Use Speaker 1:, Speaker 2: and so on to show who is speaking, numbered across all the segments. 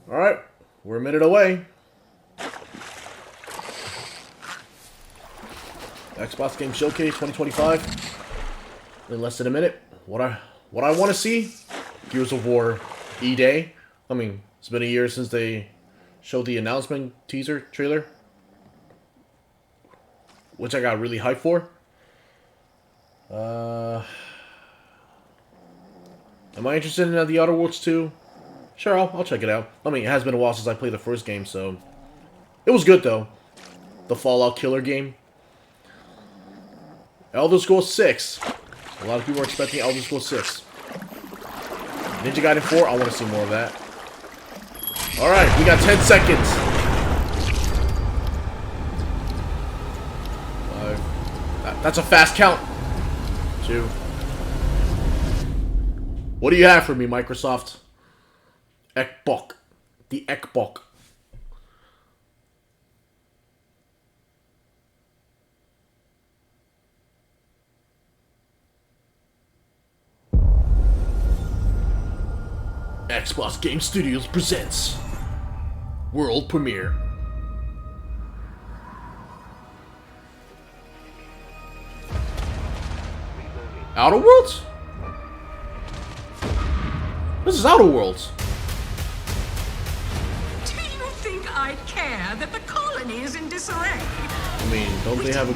Speaker 1: Alright, we're a minute away. Xbox Game Showcase 2025. In less than a minute. What I want to see? Gears of War E-Day. I mean, it's been a year since they showed the announcement teaser trailer, which I got really hyped for. Am I interested in The Outer Worlds 2? Sure, I'll check it out. I mean, it has been a while since I played the first game, so... It was good, though. The Fallout killer game. Elder Scrolls 6. A lot of people are expecting Elder Scrolls 6. Ninja Gaiden 4, I want to see more of that. Alright, we got 10 seconds. 5. That's a fast count. 2. What do you have for me, Microsoft? Ekbok. The Ekbok. Xbox Game Studios presents World Premiere. Outer Worlds? This is Outer Worlds.
Speaker 2: Do you think I'd care that the colony is in disarray?
Speaker 1: I mean, don't they have a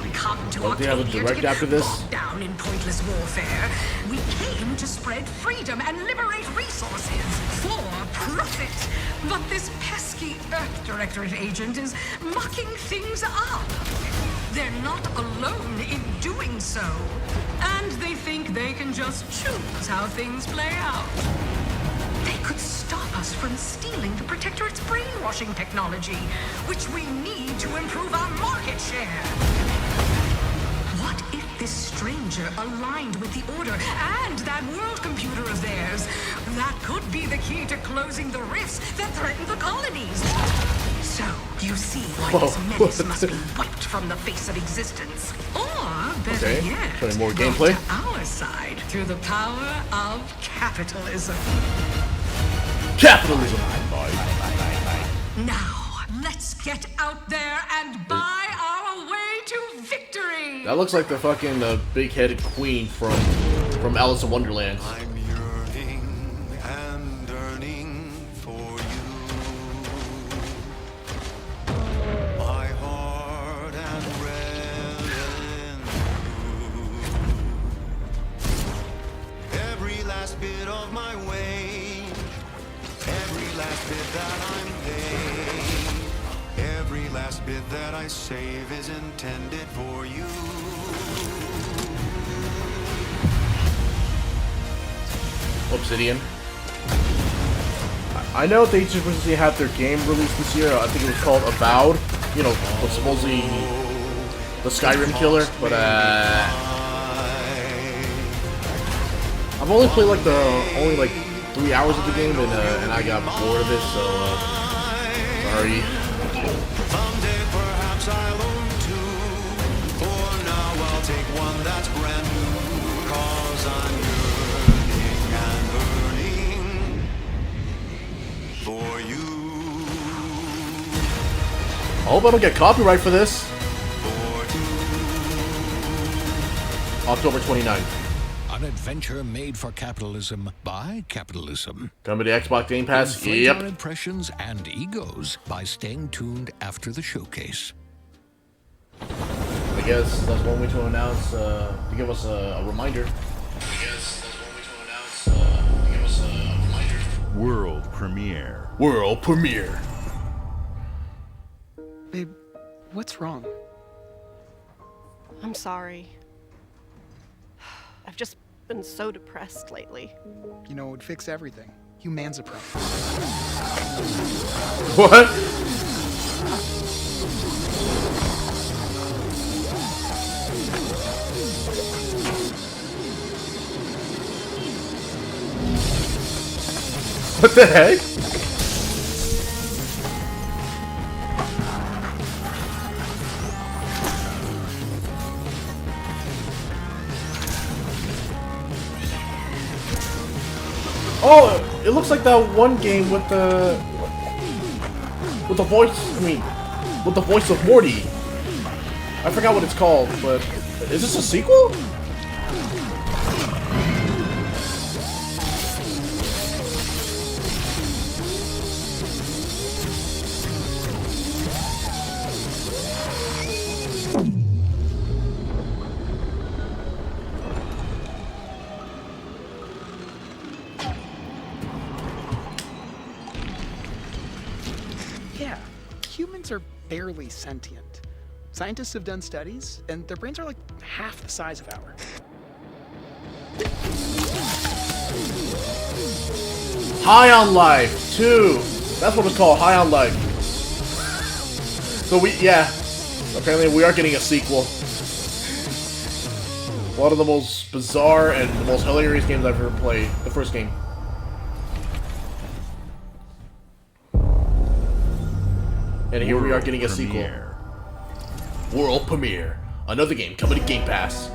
Speaker 1: direct after this?
Speaker 2: Down in pointless warfare. We came to spread freedom and liberate resources for profit. But this pesky Earth Directorate agent is mucking things up. They're not alone in doing so. And they think they can just choose how things play out. They could stop us from stealing the Protectorate's brainwashing technology, which we need to improve our market share. What if this stranger aligned with the Order and that world computer of theirs? That could be the key to closing the rifts that threaten the colonies. So, you see why this menace must be wiped from the face of existence. Or, better yet,
Speaker 1: more gameplay
Speaker 2: to our side through the power of capitalism.
Speaker 1: Capitalism!
Speaker 2: Now, let's get out there and buy our way to victory!
Speaker 1: That looks like the fucking big-headed queen from Alice in Wonderland.
Speaker 3: I'm yearning and yearning for you. My heart and revel in you. Every last bit of my wage, every last bit that I'm paid, every last bit that I save is intended for you.
Speaker 1: Obsidian. I know they supposedly had their game released this year. I think it was called Avowed. You know, what's supposedly the Skyrim killer. But I've only played like only 3 hours of the game, and I got bored of it. So sorry.
Speaker 3: Someday perhaps I'll own two. For now I'll take one that's brand new. 'Cause I'm yearning and burning for you.
Speaker 1: I hope I don't get copyright for this. October 29th.
Speaker 4: An adventure made for capitalism by capitalism.
Speaker 1: Coming to Xbox Game Pass.
Speaker 4: Inflate
Speaker 1: Yep.
Speaker 4: our impressions and egos by staying tuned after the showcase.
Speaker 1: I guess that's one way to announce, to give us a reminder.
Speaker 5: World premiere.
Speaker 1: World premiere.
Speaker 6: Babe, what's wrong?
Speaker 7: I'm sorry. I've just been so depressed lately.
Speaker 6: You know, it would fix everything. Humanzaprom.
Speaker 1: What? What the heck? Oh, it looks like that one game with the with the voice. I mean, with the voice of Morty. I forgot what it's called, but is this a sequel?
Speaker 6: Yeah, humans are barely sentient. Scientists have done studies, and their brains are like half the size of ours.
Speaker 1: High on Life 2. That's what it's called, High on Life. So apparently we are getting a sequel. One of the most bizarre and the most hilarious games I've ever played. The first game. And here we are getting a sequel. World premiere. Another game coming to Game Pass.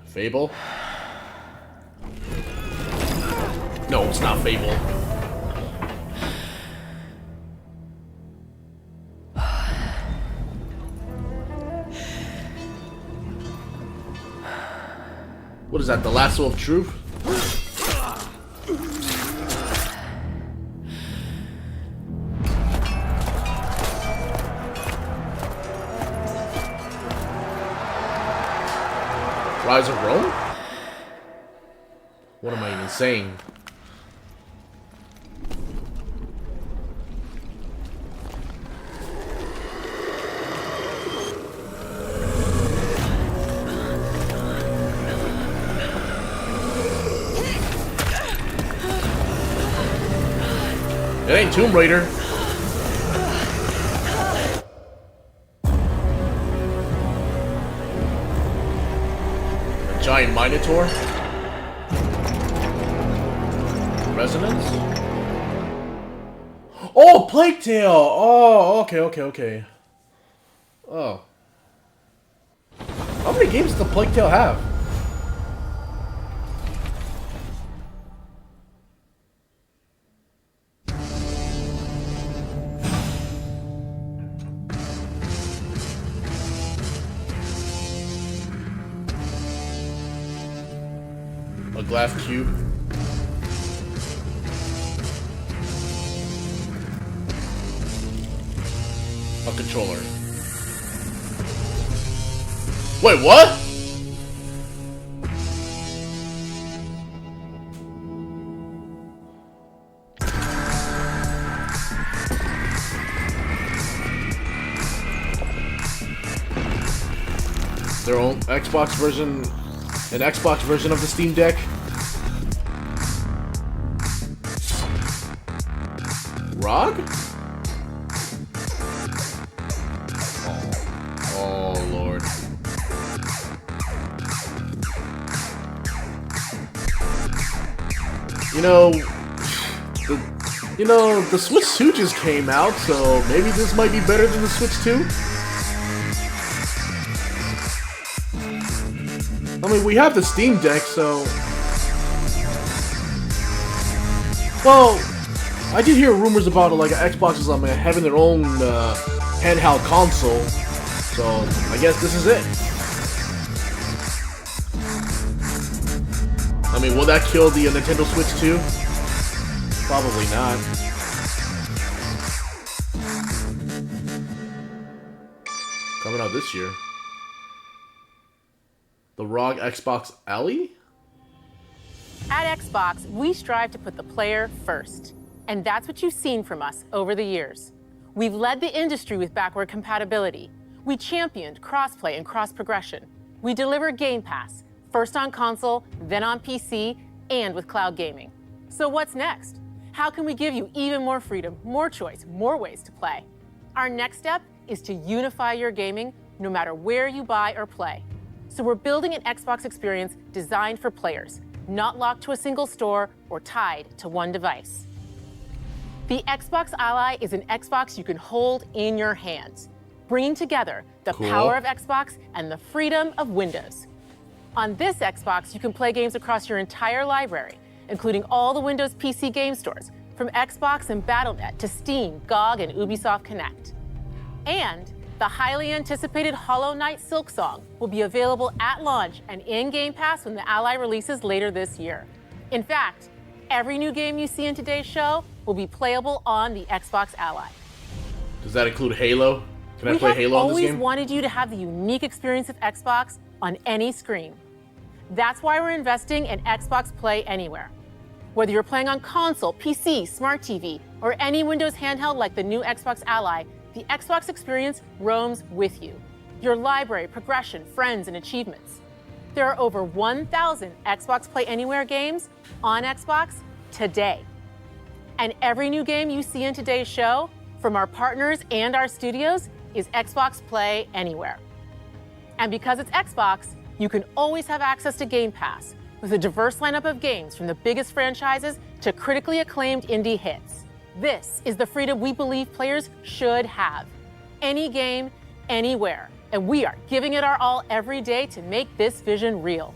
Speaker 1: Fable? No, it's not Fable. What is that, the lasso of truth? Rise of Rome? What am I even saying? It ain't Tomb Raider. A giant Minotaur. Resonance? Oh, Plague Tale! Oh, okay. Oh. How many games does the Plague Tale have? A glass cube. A controller. Wait, what? Their own Xbox version, an Xbox version of the Steam Deck. ROG? Oh, Lord. The Switch 2 just came out, so maybe this might be better than the Switch 2? I mean, we have the Steam Deck, so... Well, I did hear rumors about like Xbox is having their own handheld console, so I guess this is it. I mean, will that kill the Nintendo Switch 2? Probably not. Coming out this year. The ROG Xbox Alley?
Speaker 8: At Xbox, we strive to put the player first. And that's what you've seen from us over the years. We've led the industry with backward compatibility. We championed crossplay and cross-progression. We deliver Game Pass, first on console, then on PC, and with cloud gaming. So what's next? How can we give you even more freedom, more choice, more ways to play? Our next step is to unify your gaming no matter where you buy or play. So we're building an Xbox experience designed for players, not locked to a single store or tied to one device. The Xbox Ally is an Xbox you can hold in your hands, bringing together the power of Xbox and the freedom of Windows. On this Xbox, you can play games across your entire library, including all the Windows PC game stores, from Xbox and Battle.net to Steam, GOG, and Ubisoft Connect. And the highly anticipated Hollow Knight Silksong will be available at launch and in Game Pass when the Ally releases later this year. In fact, every new game you see in today's show will be playable on the Xbox Ally.
Speaker 1: Does that include Halo? Can I play Halo on this
Speaker 8: We have
Speaker 1: game?
Speaker 8: always wanted you to have the unique experience of Xbox on any screen. That's why we're investing in Xbox Play Anywhere. Whether you're playing on console, PC, smart TV, or any Windows handheld like the new Xbox Ally, the Xbox experience roams with you. Your library, progression, friends, and achievements. There are over 1,000 Xbox Play Anywhere games on Xbox today. And every new game you see in today's show, from our partners and our studios, is Xbox Play Anywhere. And because it's Xbox, you can always have access to Game Pass with a diverse lineup of games from the biggest franchises to critically acclaimed indie hits. This is the freedom we believe players should have. Any game, anywhere. And we are giving it our all every day to make this vision real.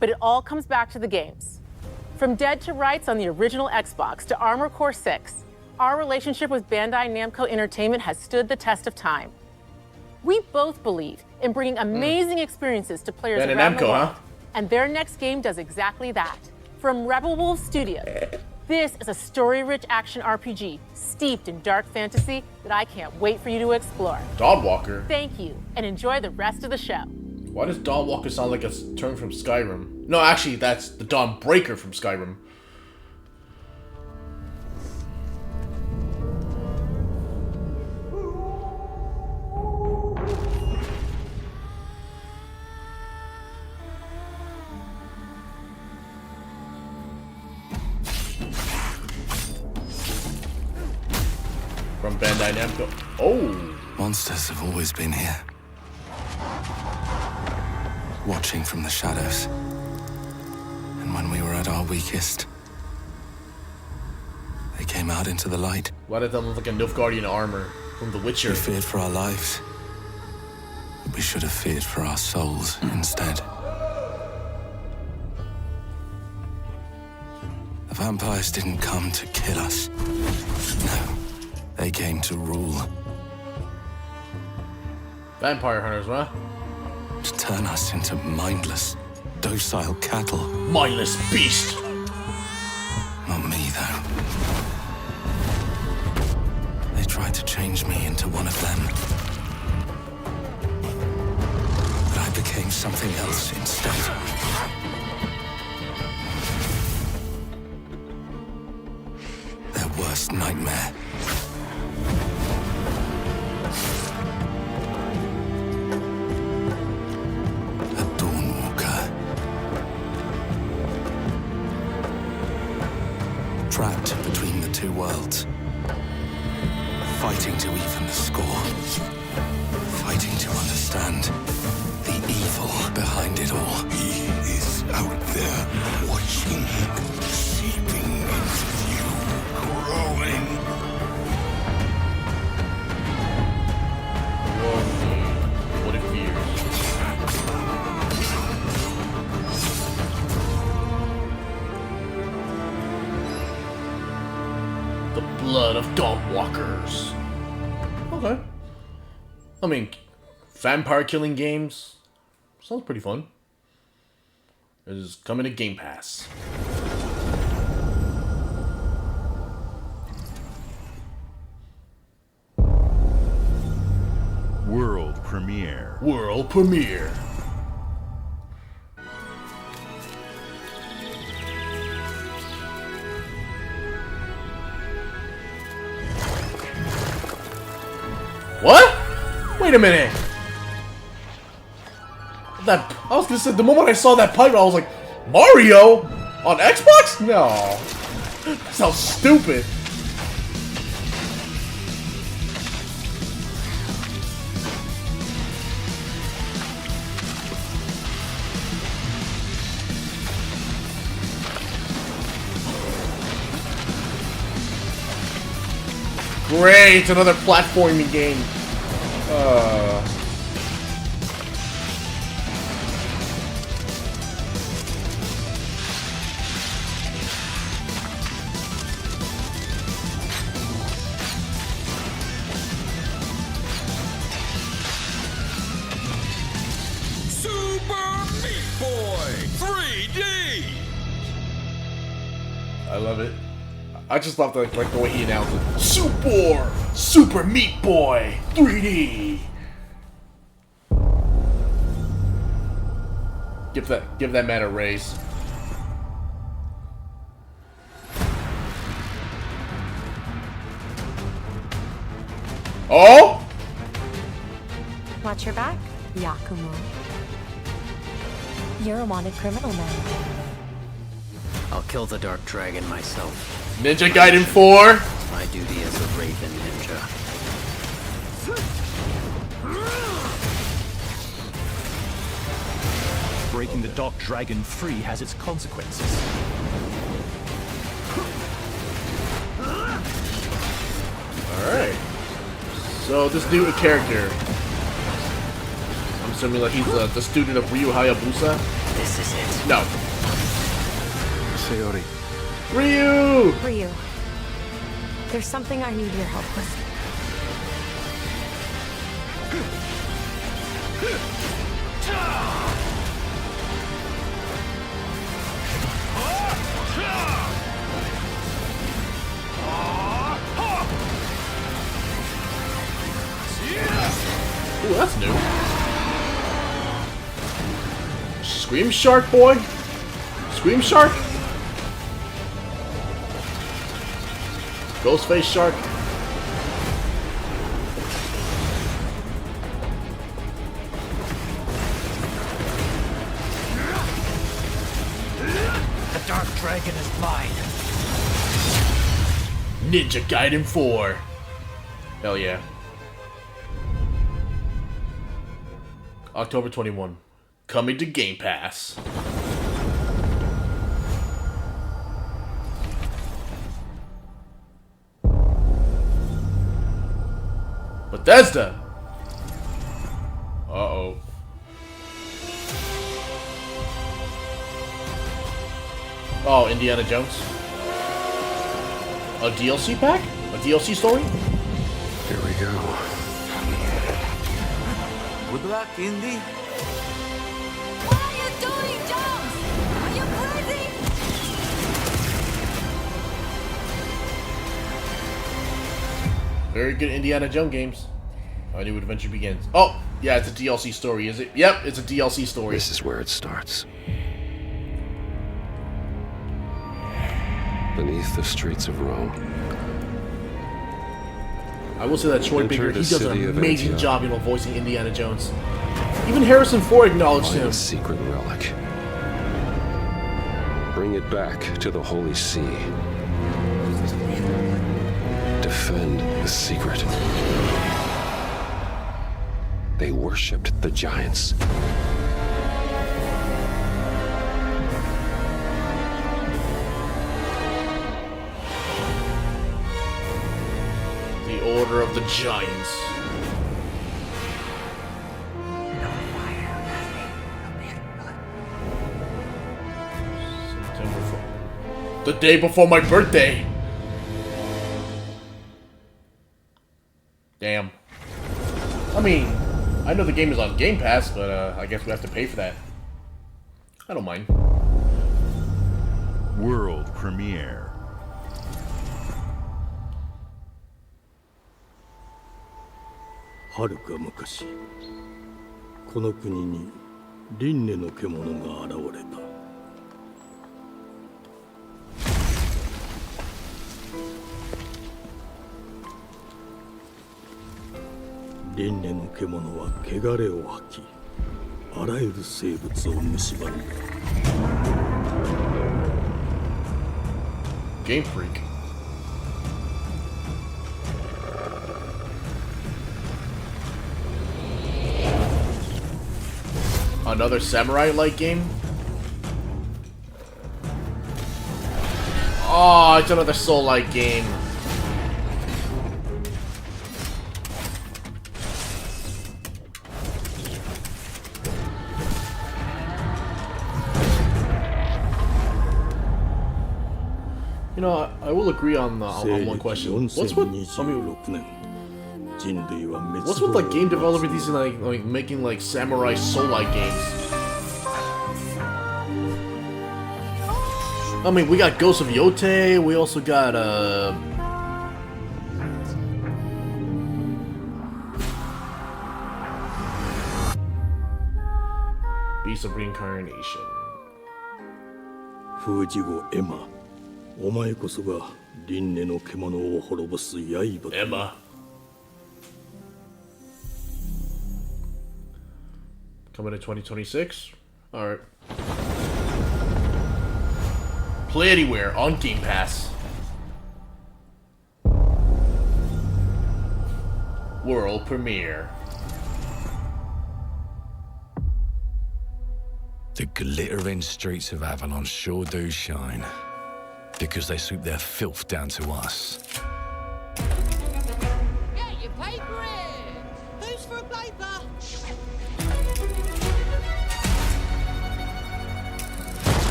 Speaker 8: But it all comes back to the games. From Dead to Rights on the original Xbox to Armored Core 6, our relationship with Bandai Namco Entertainment has stood the test of time. We both believe in bringing amazing experiences to players
Speaker 1: Bandai
Speaker 8: around the
Speaker 1: Namco,
Speaker 8: world.
Speaker 1: huh?
Speaker 8: And their next game does exactly that. From Rebel Wolf Studios, this is a story-rich action RPG steeped in dark fantasy that I can't wait for you to explore.
Speaker 1: Dawnwalker?
Speaker 8: Thank you, and enjoy the rest of the show.
Speaker 1: Why does Dawnwalker sound like a term from Skyrim? No, actually, that's the Dawnbreaker from Skyrim. From Bandai Namco. Oh!
Speaker 9: Monsters have always been here. Watching from the shadows. And when we were at our weakest, they came out into the light.
Speaker 1: Why did that look like a Nilfgaardian armor from The Witcher?
Speaker 9: We feared for our lives. But we should have feared for our souls instead. The vampires didn't come to kill us. No. They came to rule.
Speaker 1: Vampire hunters, huh?
Speaker 9: To turn us into mindless, docile cattle.
Speaker 1: Mindless beast!
Speaker 9: Not me, though. They tried to change me into one of them. But I became something else instead. Their worst nightmare. Trapped between the two worlds. Fighting to even the score. Fighting to understand the evil behind it all.
Speaker 3: He is out there watching, seeping into you, growing.
Speaker 1: What it fears. The blood of Dawnwalkers. Okay. I mean, vampire killing games sounds pretty fun. It is coming to Game Pass.
Speaker 5: World premiere.
Speaker 1: World premiere. What? Wait a minute. I was gonna say, the moment I saw that pipe, I was like, Mario? On Xbox? No. That sounds stupid. Great, it's another platforming game.
Speaker 9: Super Meat Boy 3D!
Speaker 1: I love it. I just love like the way he announced it. Super Meat Boy 3D. Give that man a raise. Oh!
Speaker 10: Watch your back, Yakumo. You're a wanted criminal now.
Speaker 11: I'll kill the Dark Dragon myself.
Speaker 1: Ninja Gaiden 4.
Speaker 11: My duty as a Raven Ninja.
Speaker 12: Breaking the Dark Dragon free has its consequences.
Speaker 1: Alright. So this new character, I'm assuming like he's the student of Ryu Hayabusa.
Speaker 11: This is it.
Speaker 1: No.
Speaker 9: Sayori.
Speaker 1: Ryu!
Speaker 10: Ryu, there's something I need your help with.
Speaker 1: Ooh, that's new. Scream Shark, boy? Scream Shark? Ghostface Shark?
Speaker 11: The Dark Dragon is mine.
Speaker 1: Ninja Gaiden 4. Hell yeah. October 21. Coming to Game Pass. Bethesda! Uh-oh. Oh, Indiana Jones. A DLC pack? A DLC story?
Speaker 9: Here we go.
Speaker 13: Good luck, Indy.
Speaker 10: What are you doing, Jones? Are you crazy?
Speaker 1: Very good Indiana Jones games. A new adventure begins. Oh, yeah, it's a DLC story, is it? Yep, it's a DLC story.
Speaker 9: This is where it starts. Beneath the streets of Rome.
Speaker 1: I will say that Troy Baker,
Speaker 9: Enter
Speaker 1: he
Speaker 9: the
Speaker 1: does an
Speaker 9: city of
Speaker 1: amazing
Speaker 9: Antioch.
Speaker 1: job, voicing Indiana Jones. Even Harrison Ford acknowledged
Speaker 9: Find
Speaker 1: him.
Speaker 9: a secret relic. Bring it back to the Holy See. Defend the secret. They worshipped the giants.
Speaker 1: The Order of the Giants. September 4th. The day before my birthday. Damn. I mean, I know the game is on Game Pass, but I guess we have to pay for that. I don't mind.
Speaker 5: World premiere.
Speaker 14: はるか昔、この国に輪廻の獣が現れた。輪廻の獣は汚れを吐き、あらゆる生物を蝕んだ。
Speaker 1: Game Freak. Another samurai-like game? Oh, it's another soul-like game. You know, I will agree on one question. What's with like game developers these like making like samurai soul-like games? I mean, we got Ghost of Yote. We also got Beast of Reincarnation.
Speaker 14: Fujigo Emma. お前こそが輪廻の獣を滅ぼす刃だ。
Speaker 1: Emma. Coming in 2026. All right. Play anywhere on Game Pass. World premiere.
Speaker 9: The glittering streets of Avalon sure do shine. Because they sweep their filth down to us.
Speaker 10: Get your paper in! Who's for a paper?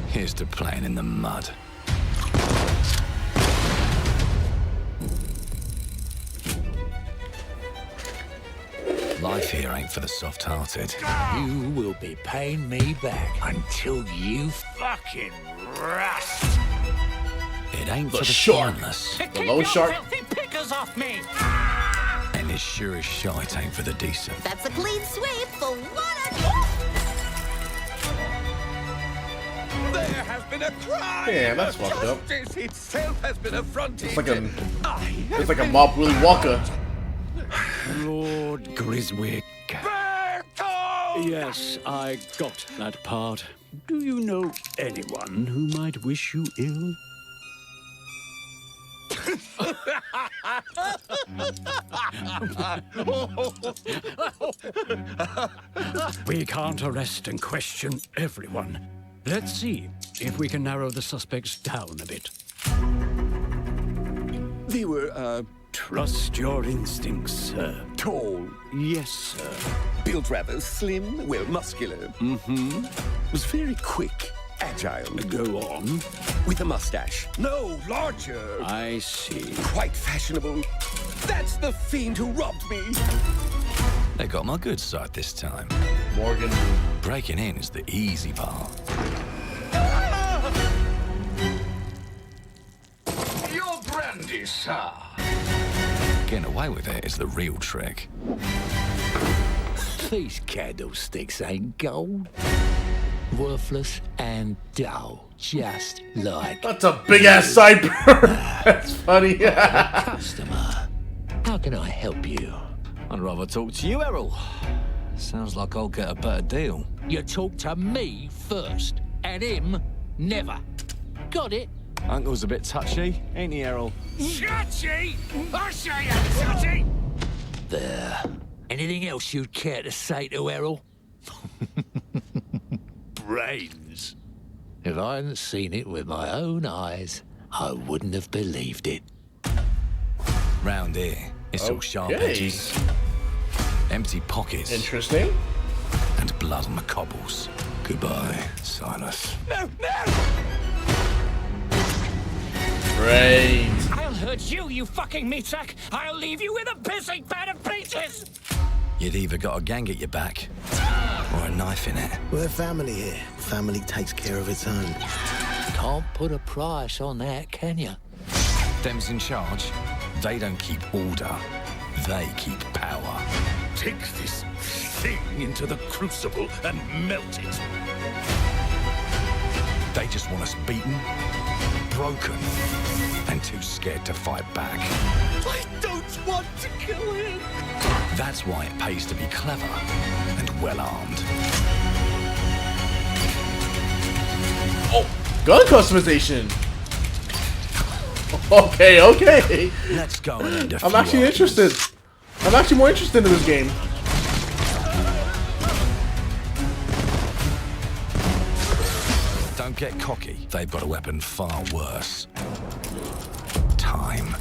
Speaker 9: Here's to playing in the mud. Life here ain't for the soft-hearted.
Speaker 4: You will be paying me back until you fucking rust.
Speaker 9: It ain't for the
Speaker 1: shark.
Speaker 9: spineless.
Speaker 1: The loan shark.
Speaker 4: Pickers off me.
Speaker 9: And as sure as shite ain't for the decent.
Speaker 10: That's a clean sweep for what a...
Speaker 15: There has been a crime!
Speaker 1: Yeah, that's fucked up.
Speaker 15: Justice itself has been affronted.
Speaker 1: It's like a Mob Willy Wonka.
Speaker 14: Lord Griswick. Yes, I got that part. Do you know anyone who might wish you ill? We can't arrest and question everyone. Let's see if we can narrow the suspects down a bit.
Speaker 15: They were,
Speaker 14: Trust your instincts, sir.
Speaker 15: tall,
Speaker 14: Yes, sir.
Speaker 15: built rather slim, well, muscular. Mm-hmm. Was very quick, agile.
Speaker 14: Go on.
Speaker 15: With a mustache. No, larger.
Speaker 14: I see.
Speaker 15: Quite fashionable. That's the fiend who robbed me.
Speaker 9: They got my good side this time.
Speaker 1: Morgan.
Speaker 9: Breaking in is the easy part.
Speaker 15: Your brandy, sir.
Speaker 9: Getting away with it is the real trick.
Speaker 4: These candlesticks ain't gold. Worthless and dull. Just like...
Speaker 1: That's a big ass sideburn. That's funny.
Speaker 4: Customer, how can I help you?
Speaker 9: I'd rather talk to you, Errol. Sounds like I'll get a better deal.
Speaker 4: You talk to me first, and him never. Got it?
Speaker 9: Uncle's a bit touchy, ain't he, Errol?
Speaker 4: Touchy? I say I'm touchy! There. Anything else you'd care to say to Errol? Brains. If I hadn't seen it with my own eyes, I wouldn't have believed it.
Speaker 9: Round here, it's all sharp edges, empty pockets,
Speaker 1: Interesting.
Speaker 9: and blood on the cobbles. Goodbye, Silas.
Speaker 15: No, no!
Speaker 1: Brains.
Speaker 4: I'll hurt you, you fucking meatsack! I'll leave you with a pissing pan of peaches!
Speaker 9: You'd either got a gang at your back, or a knife in it.
Speaker 16: We're family here. Family takes care of its own.
Speaker 4: Can't put a price on that, can you?
Speaker 9: Them's in charge. They don't keep order. They keep power.
Speaker 14: Take this thing into the crucible and melt it.
Speaker 9: They just want us beaten, broken, and too scared to fight back.
Speaker 15: I don't want to kill him.
Speaker 9: That's why it pays to be clever and well-armed.
Speaker 1: Oh, gun customization. Okay.
Speaker 9: Let's go and end a
Speaker 1: I'm
Speaker 9: few
Speaker 1: actually
Speaker 9: arguments.
Speaker 1: interested. I'm actually more interested in this game.
Speaker 9: Don't get cocky. They've got a weapon far worse. Time.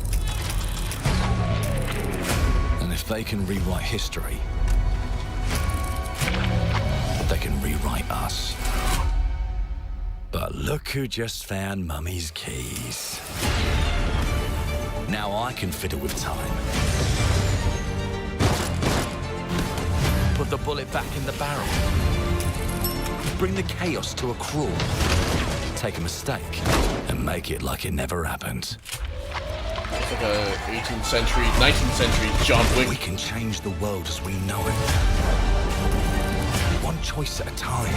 Speaker 9: And if they can rewrite history, they can rewrite us. But look who just found Mummy's keys. Now I can fiddle with time. Put the bullet back in the barrel. Bring the chaos to a crawl. Take a mistake and make it like it never happened.
Speaker 1: It's like a 18th century, 19th century John Wick.
Speaker 9: We can change the world as we know it. One choice at a time.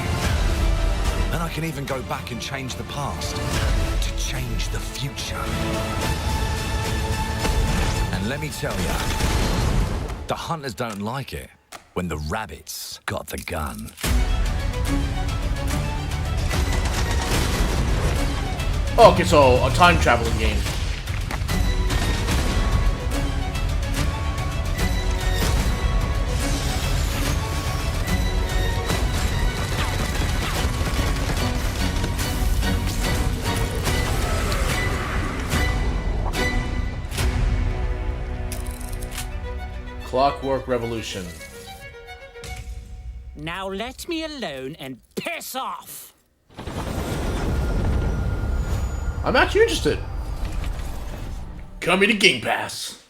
Speaker 9: And I can even go back and change the past to change the future. And let me tell ya, the hunters don't like it when the rabbits got the gun.
Speaker 1: Oh, okay, so a time traveling game. Clockwork Revolution.
Speaker 4: Now let me alone and piss off!
Speaker 1: I'm actually interested. Coming to Game Pass.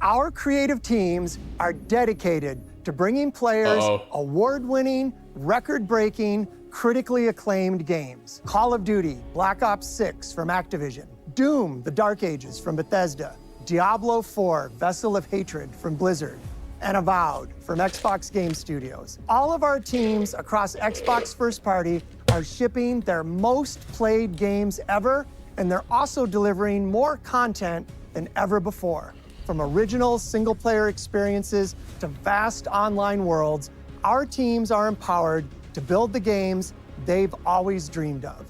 Speaker 17: Our creative teams are dedicated to bringing players award-winning, record-breaking, critically acclaimed games. Call of Duty, Black Ops 6 from Activision, Doom, The Dark Ages from Bethesda, Diablo 4, Vessel of Hatred from Blizzard, and Avowed from Xbox Game Studios. All of our teams across Xbox First Party are shipping their most played games ever, and they're also delivering more content than ever before. From original single-player experiences to vast online worlds, our teams are empowered to build the games they've always dreamed of.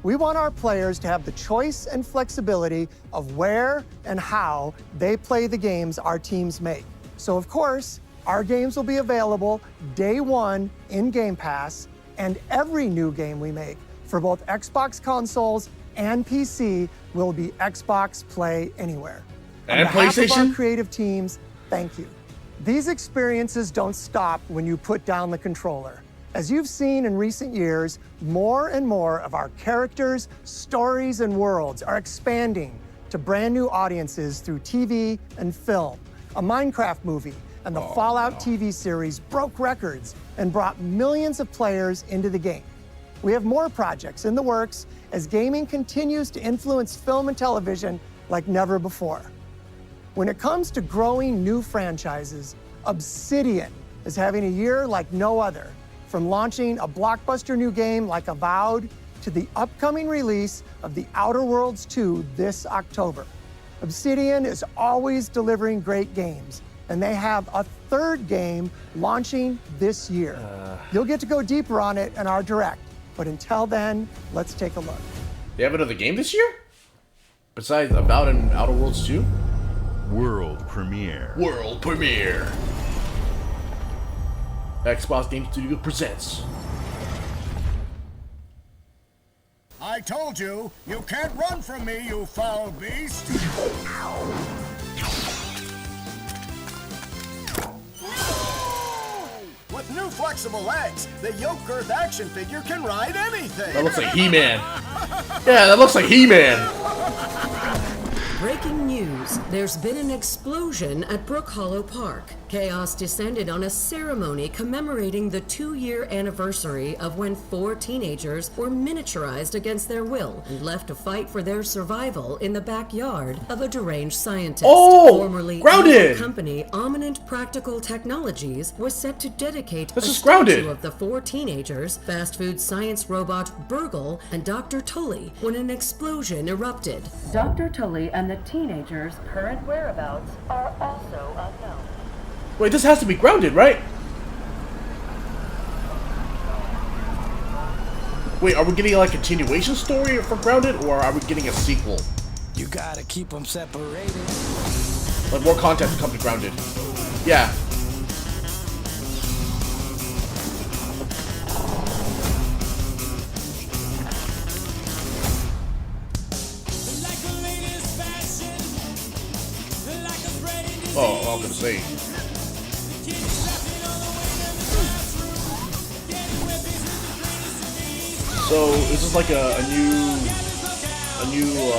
Speaker 17: We want our players to have the choice and flexibility of where and how they play the games our teams make. So of course, our games will be available day one in Game Pass, and every new game we make for both Xbox consoles and PC will be Xbox Play Anywhere.
Speaker 1: And
Speaker 17: On behalf of
Speaker 1: PlayStation?
Speaker 17: our creative teams, thank you. These experiences don't stop when you put down the controller. As you've seen in recent years, more and more of our characters, stories, and worlds are expanding to brand new audiences through TV and film. A Minecraft movie and the Fallout TV series broke records and brought millions of players into the game. We have more projects in the works as gaming continues to influence film and television like never before. When it comes to growing new franchises, Obsidian is having a year like no other. From launching a blockbuster new game like Avowed to the upcoming release of The Outer Worlds 2 this October. Obsidian is always delivering great games, and they have a third game launching this year. You'll get to go deeper on it in our Direct, but until then, let's take a look.
Speaker 1: They have another game this year? Besides Avowed and Outer Worlds 2?
Speaker 5: World premiere.
Speaker 1: World premiere. Xbox Game Studio presents.
Speaker 18: I told you, you can't run from me, you foul beast! With new flexible legs, the yoke girth action figure can ride anything!
Speaker 1: That looks like He-Man. Yeah, that looks like He-Man.
Speaker 19: Breaking news. There's been an explosion at Brook Hollow Park. Chaos descended on a ceremony commemorating the 2-year anniversary of when 4 teenagers were miniaturized against their will and left to fight for their survival in the backyard of a deranged scientist. Formerly
Speaker 1: Grounded!
Speaker 19: company Ominent Practical Technologies was set to dedicate
Speaker 1: This
Speaker 19: a
Speaker 1: is Grounded.
Speaker 19: statue of the 4 teenagers, fast food science robot Burgle, and Dr. Tully when an explosion erupted. Dr. Tully and the teenagers' current whereabouts are also unknown.
Speaker 1: Wait, this has to be Grounded, right? Wait, are we getting like a continuation story for Grounded, or are we getting a sequel?
Speaker 15: You gotta keep them separated.
Speaker 1: Like more content to come to Grounded. Yeah. Oh, I'm gonna say. So is this like a new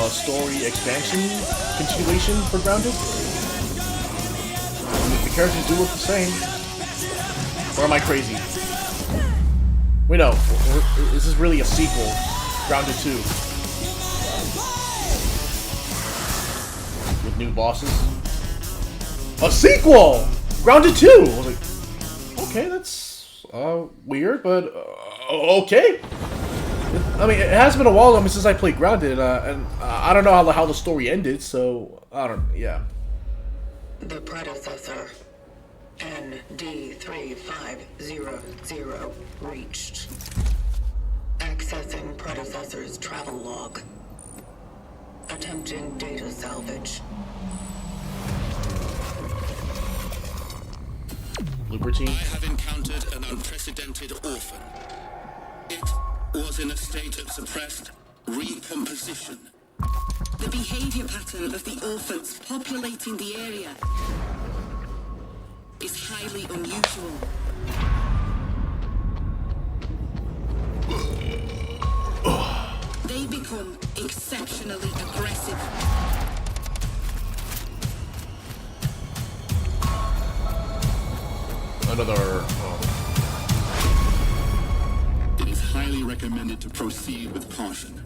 Speaker 1: story expansion continuation for Grounded? The characters do look the same. Or am I crazy? Wait, no. Is this really a sequel? Grounded 2. With new bosses? A sequel! Grounded 2! I was like, okay, that's weird, but okay. I mean, it has been a while since I played Grounded, and I don't know how the story ended, so I don't, yeah.
Speaker 20: The predecessor, ND3500, reached. Accessing predecessor's travel log. Attempting data salvage.
Speaker 1: Liberty.
Speaker 21: I have encountered an unprecedented orphan. It was in a state of suppressed recomposition.
Speaker 20: The behavior pattern of the orphans populating the area is highly unusual. They become exceptionally aggressive.
Speaker 1: Another.
Speaker 21: It is highly recommended to proceed with caution.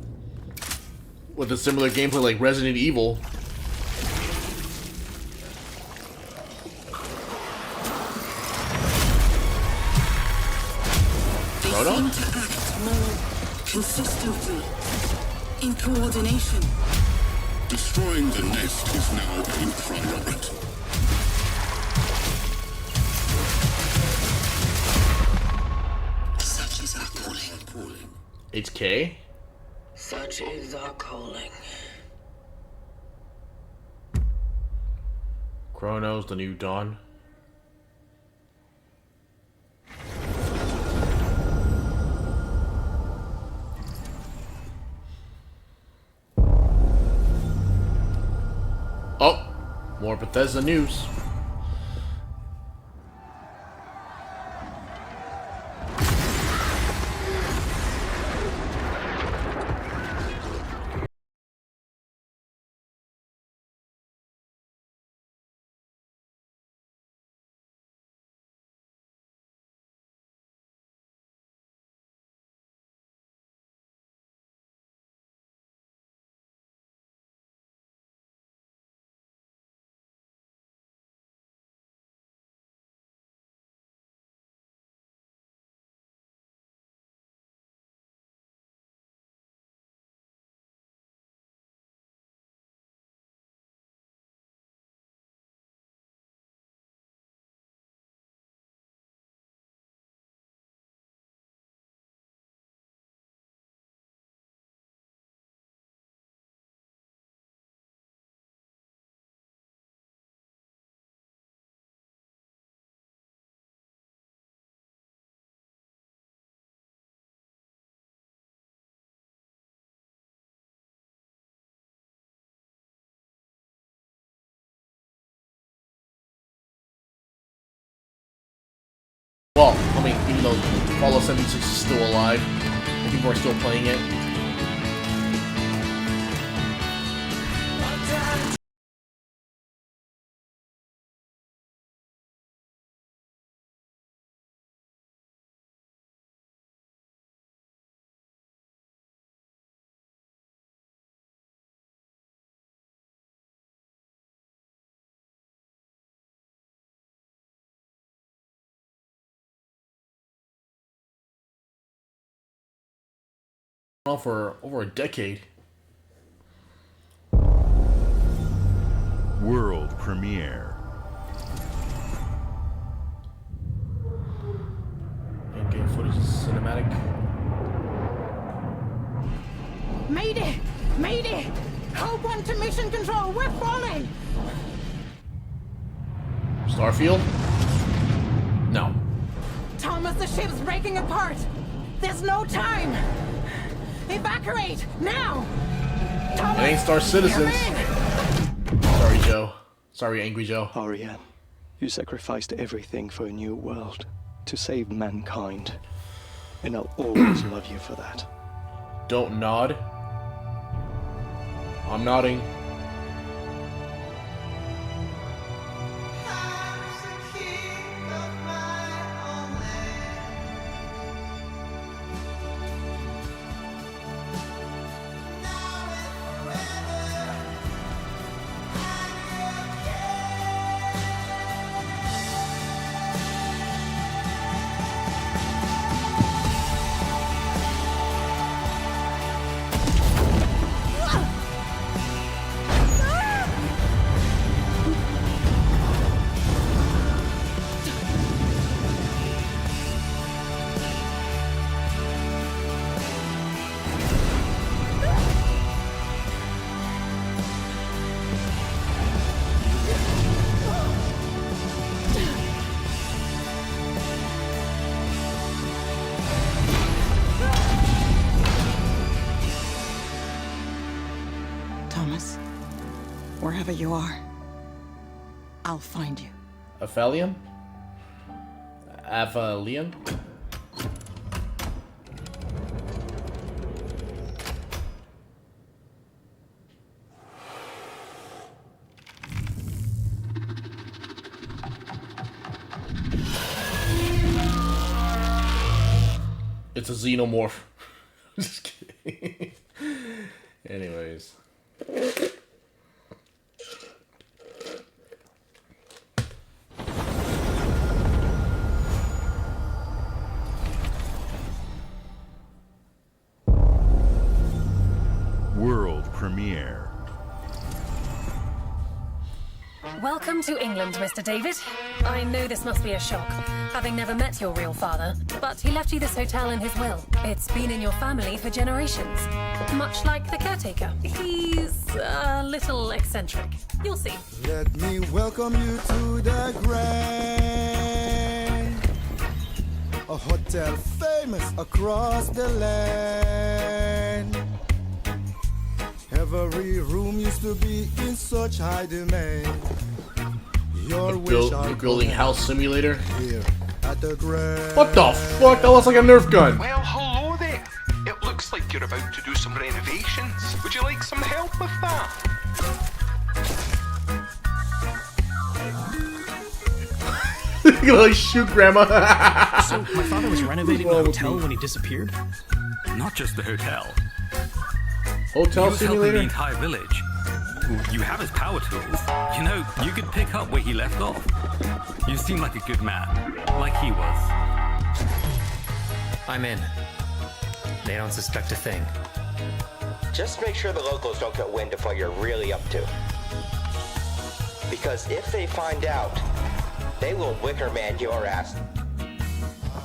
Speaker 1: With a similar gameplay like Resident Evil.
Speaker 20: They seem to act more consistently, in coordination.
Speaker 21: Destroying the nest is now a priority.
Speaker 20: Such is our calling.
Speaker 1: It's K?
Speaker 20: Such is our calling.
Speaker 1: Chronos, the new dawn. Oh, more Bethesda news. Well, I mean, even though Fallout 76 is still alive, and people are still playing it. For over a decade.
Speaker 5: World premiere.
Speaker 1: In-game footage is cinematic.
Speaker 22: Mayday! Mayday! Code 1 to mission control, we're falling!
Speaker 1: Starfield? No.
Speaker 22: Thomas, the ship's breaking apart! There's no time! Evacuate! Now! Thomas,
Speaker 1: it ain't Star Citizens. Sorry, Joe. Sorry, Angry Joe.
Speaker 23: Arya, you sacrificed everything for a new world, to save mankind. And I'll always love you for that.
Speaker 1: Don't nod. I'm nodding.
Speaker 20: Thomas, wherever you are, I'll find you.
Speaker 1: Aphelion? Aphelion? It's a xenomorph. Just kidding. Anyways.
Speaker 5: World premiere.
Speaker 2: Welcome to England, Mr. David. I know this must be a shock, having never met your real father, but he left you this hotel in his will. It's been in your family for generations, much like the caretaker. He's a little eccentric. You'll see.
Speaker 3: Let me welcome you to the Grand, a hotel famous across the land. Every room used to be in such high demand. Your wish
Speaker 1: You're building house simulator?
Speaker 3: Here at the Grand.
Speaker 1: What the fuck? That looks like a Nerf gun.
Speaker 6: Well, hello there. It looks like you're about to do some renovations. Would you like some help with that?
Speaker 1: You're gonna like shoot grandma.
Speaker 12: So, my father was renovating the hotel when he disappeared?
Speaker 9: Not just the hotel.
Speaker 1: Hotel
Speaker 9: he was
Speaker 1: simulator?
Speaker 9: helping the entire village. You have his power tools. You know, you could pick up where he left off. You seem like a good man, like he was.
Speaker 11: I'm in. They don't suspect a thing.
Speaker 7: Just make sure the locals don't get wind of what you're really up to. Because if they find out, they will wicker man your ass.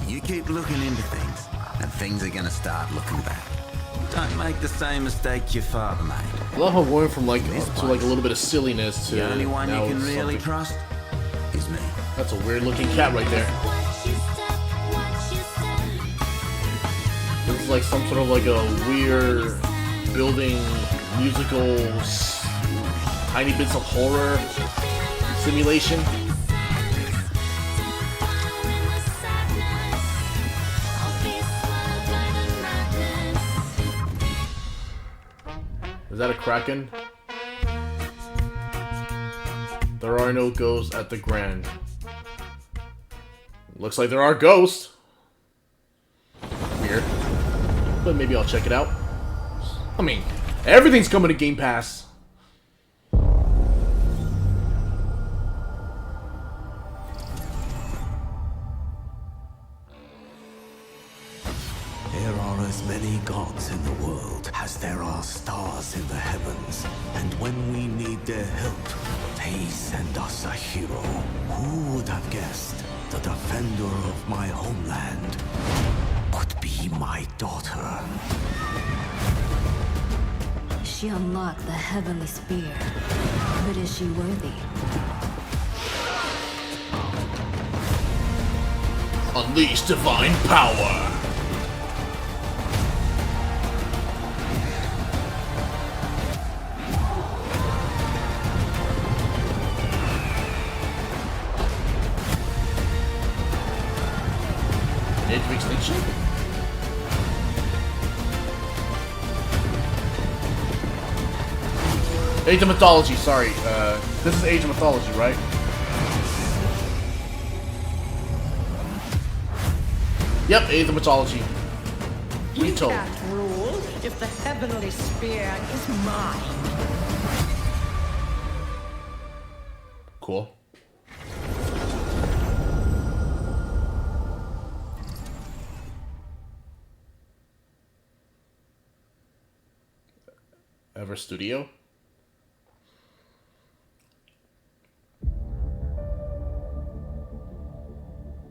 Speaker 24: You keep looking into things, and things are gonna start looking back. Don't make the same mistake your father made.
Speaker 1: I love how going from like to like a little bit of silliness to
Speaker 24: The only one you
Speaker 1: now
Speaker 24: can
Speaker 1: it's
Speaker 24: really
Speaker 1: something.
Speaker 24: trust is me.
Speaker 1: That's a weird looking cat right there. This is like some sort of like a weird building musical tiny bits of horror simulation. Is that a Kraken? There are no ghosts at the Grand. Looks like there are ghosts. Weird. But maybe I'll check it out. I mean, everything's coming to Game Pass.
Speaker 25: There are as many gods in the world as there are stars in the heavens. And when we need their help, they send us a hero. Who would have guessed the defender of my homeland would be my daughter?
Speaker 10: She unlocked the heavenly spear, but is she worthy?
Speaker 1: Unleash divine power. Edge of Extinction? Age of Mythology, sorry. This is Age of Mythology, right? Yep, Age of Mythology.
Speaker 22: You can't rule if the heavenly spear is mine.
Speaker 1: Cool. Ever Studio?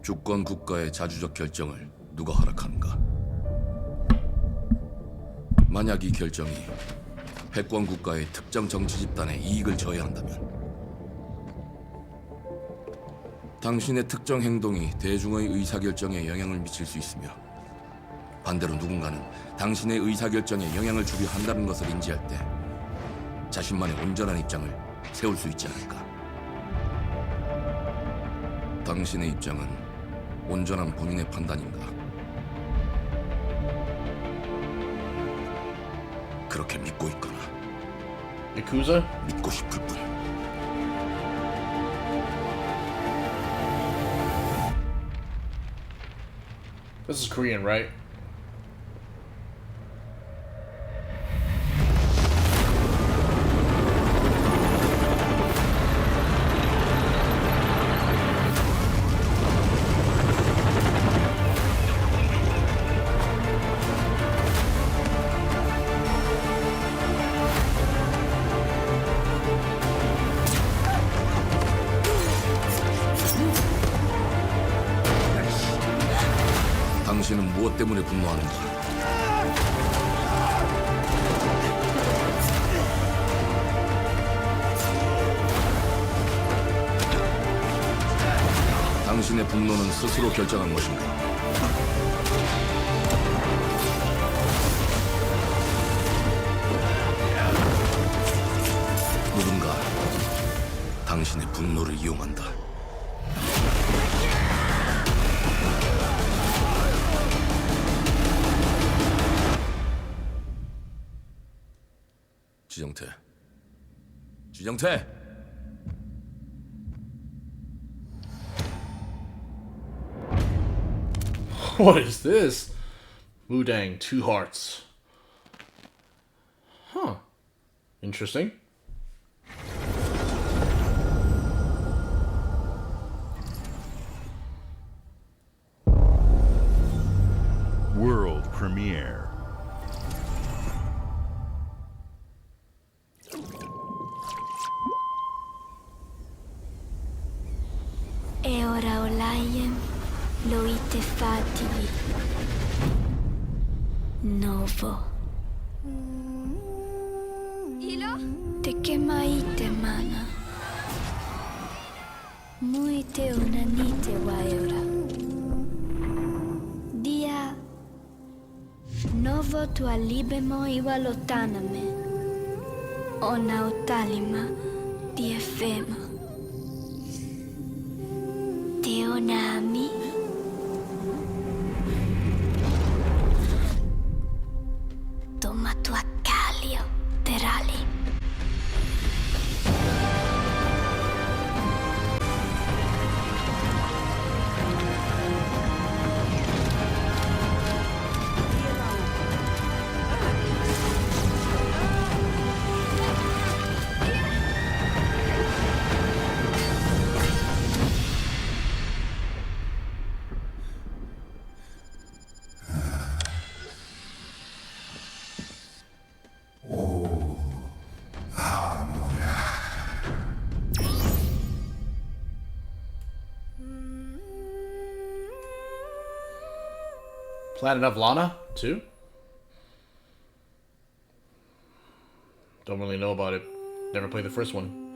Speaker 9: 주권 국가의 자주적 결정을 누가 허락하는가? 만약 이 결정이 패권 국가의 특정 정치 집단의 이익을 저해한다면 당신의 특정 행동이 대중의 의사결정에 영향을 미칠 수 있으며 반대로 누군가는 당신의 의사결정에 영향을 주려 한다는 것을 인지할 때 자신만의 온전한 입장을 세울 수 있지 않을까? 당신의 입장은 온전한 본인의 판단인가? 그렇게 믿고 있거나
Speaker 1: 야쿠자?
Speaker 9: 믿고 싶을 뿐.
Speaker 1: This is Korean, right?
Speaker 9: 당신은 무엇 때문에 분노하는가? 당신의 분노는 스스로 결정한 것인가? 누군가 당신의 분노를 이용한다. 지정태. 지정태.
Speaker 1: What is this? Wudang, 2 hearts. Huh. Interesting.
Speaker 5: World premiere.
Speaker 10: E ora Olaiem lo ite fativi. Novo. Ilo? Te kemaite mana. Muite unanite waiora. Dia. Novo tua libemo iwa lotaname. Ona otalima di efema. Teonami. Toma tua calio, terali.
Speaker 1: Planet of Lana, too? Don't really know about it. Never played the first one.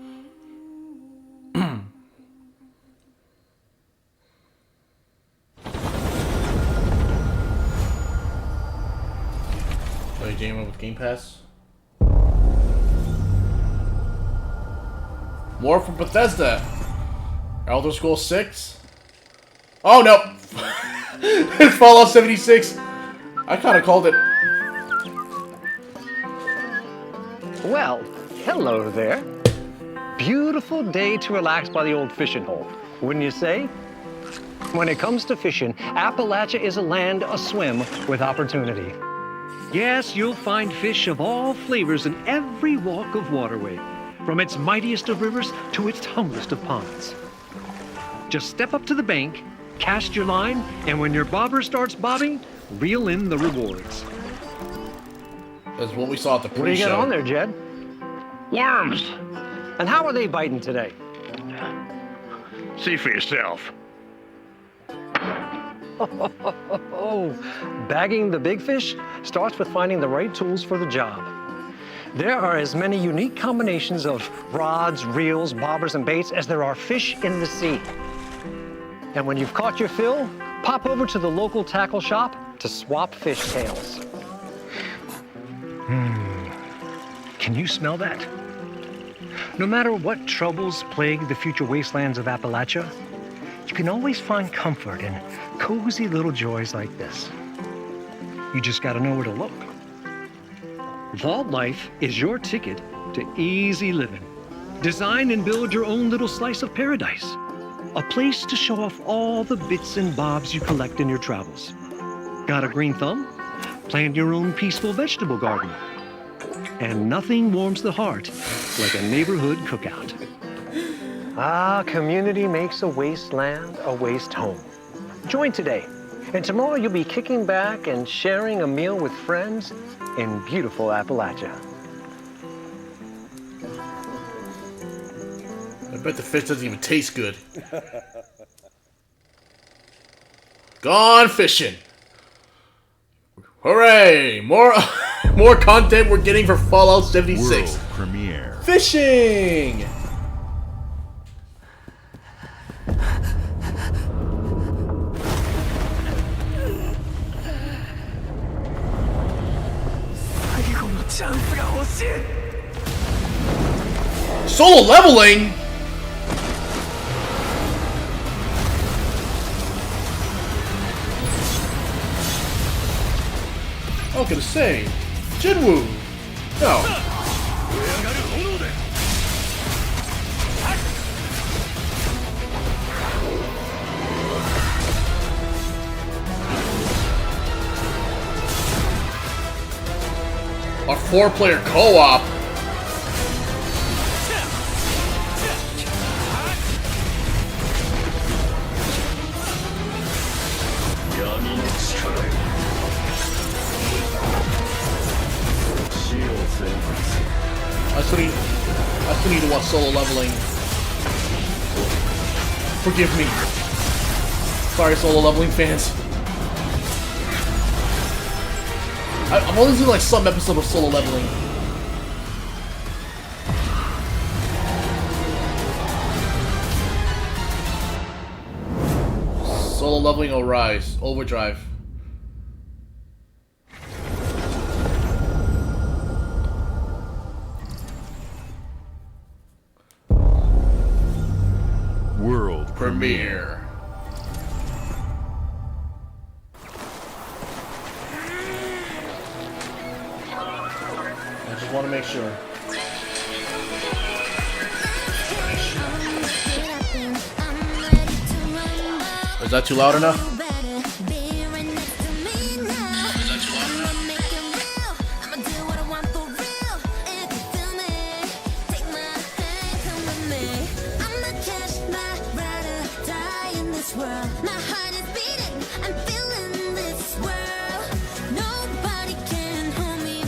Speaker 1: Play a game with Game Pass. More from Bethesda. Elder Scrolls 6. Oh no! It's Fallout 76. I kind of called it.
Speaker 4: Well, Hello there. Beautiful day to relax by the old fishing hole, wouldn't you say? When it comes to fishing, Appalachia is a land aswim with opportunity. Yes, you'll find fish of all flavors in every walk of waterway, from its mightiest of rivers to its humblest of ponds. Just step up to the bank, cast your line, and when your bobber starts bobbing, reel in the rewards.
Speaker 1: That's what we saw at the pre-show.
Speaker 4: What do you got on there, Jed? Worms! And how are they biting today?
Speaker 8: See for yourself.
Speaker 4: Bagging the big fish starts with finding the right tools for the job. There are as many unique combinations of rods, reels, bobbers, and baits as there are fish in the sea. And when you've caught your fill, pop over to the local tackle shop to swap fish tails. Can you smell that? No matter what troubles plague the future wastelands of Appalachia, you can always find comfort in cozy little joys like this. You just gotta know where to look. Vault Life is your ticket to easy living. Design and build your own little slice of paradise. A place to show off all the bits and bobs you collect in your travels. Got a green thumb? Plant your own peaceful vegetable garden. And nothing warms the heart like a neighborhood cookout. Ah, community makes a wasteland a waste home. Join today, and tomorrow you'll be kicking back and sharing a meal with friends in beautiful Appalachia.
Speaker 1: I bet the fish doesn't even taste good. Gone fishing. Hooray! More more content we're getting for Fallout 76.
Speaker 5: World premiere.
Speaker 1: Fishing! Solo leveling? I was gonna say, Jinwoo. No. A 4-player co-op. I still need to watch solo leveling. Forgive me. Sorry, solo leveling fans. I've only seen like some episode of solo leveling. Solo leveling Arise. Overdrive.
Speaker 5: World
Speaker 1: premiere. I just want to make sure. Is that too loud enough?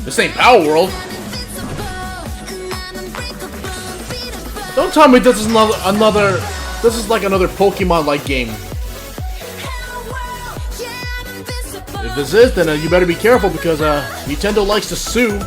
Speaker 1: This ain't Power World. Don't tell me this is another. This is like another Pokemon-like game. If this is, then you better be careful because Nintendo likes to sue.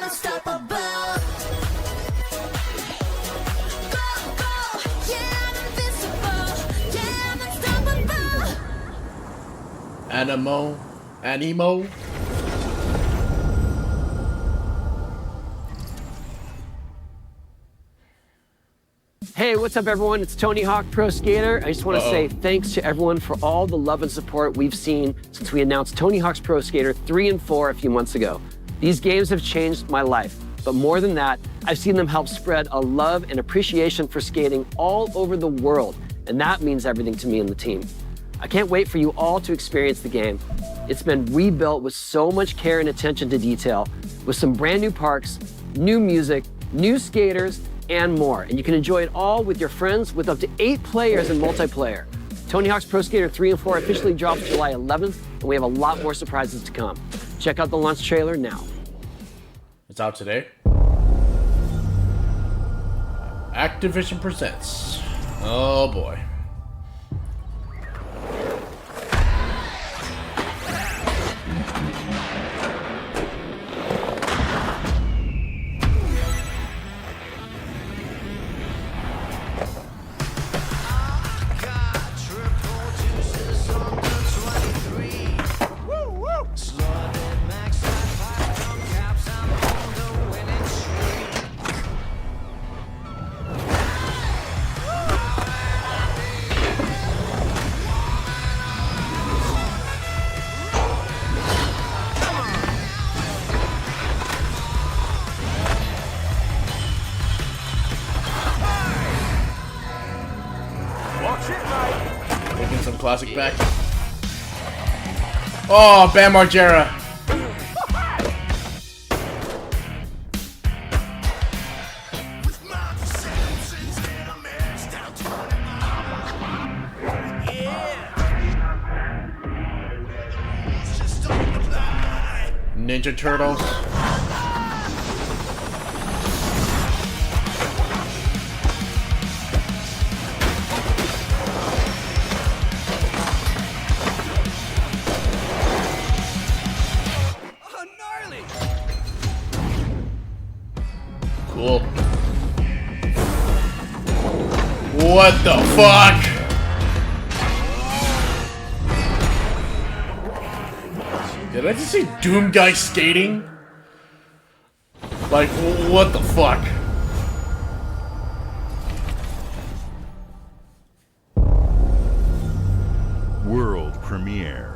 Speaker 10: Unstoppable.
Speaker 1: Animo.
Speaker 11: Hey, what's up, everyone? It's Tony Hawk Pro Skater. I just want to say thanks to everyone for all the love and support we've seen since we announced Tony Hawk's Pro Skater 3 and 4 a few months ago. These games have changed my life, but more than that, I've seen them help spread a love and appreciation for skating all over the world, and that means everything to me and the team. I can't wait for you all to experience the game. It's been rebuilt with so much care and attention to detail, with some brand new parks, new music, new skaters, and more. And you can enjoy it all with your friends with up to 8 players in multiplayer. Tony Hawk's Pro Skater 3 and 4 officially drops July 11th, and we have a lot more surprises to come. Check out the launch trailer now.
Speaker 1: It's out today. Activision presents. Oh boy. Taking some classic back. Oh, Bam Margera. Ninja Turtles. Cool. What the fuck? Did I just see Doom Guy skating? Like, what the fuck?
Speaker 5: World premiere.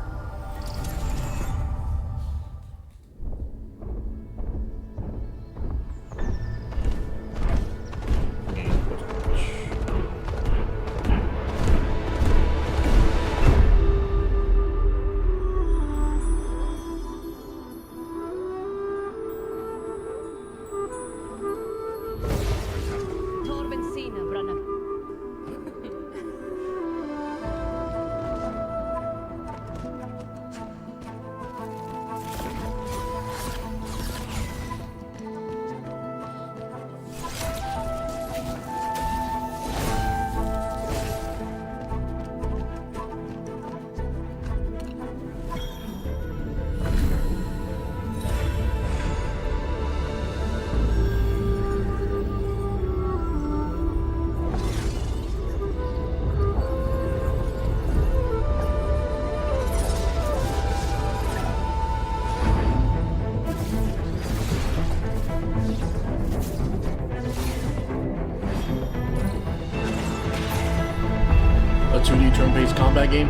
Speaker 5: A 2D turn-based combat game?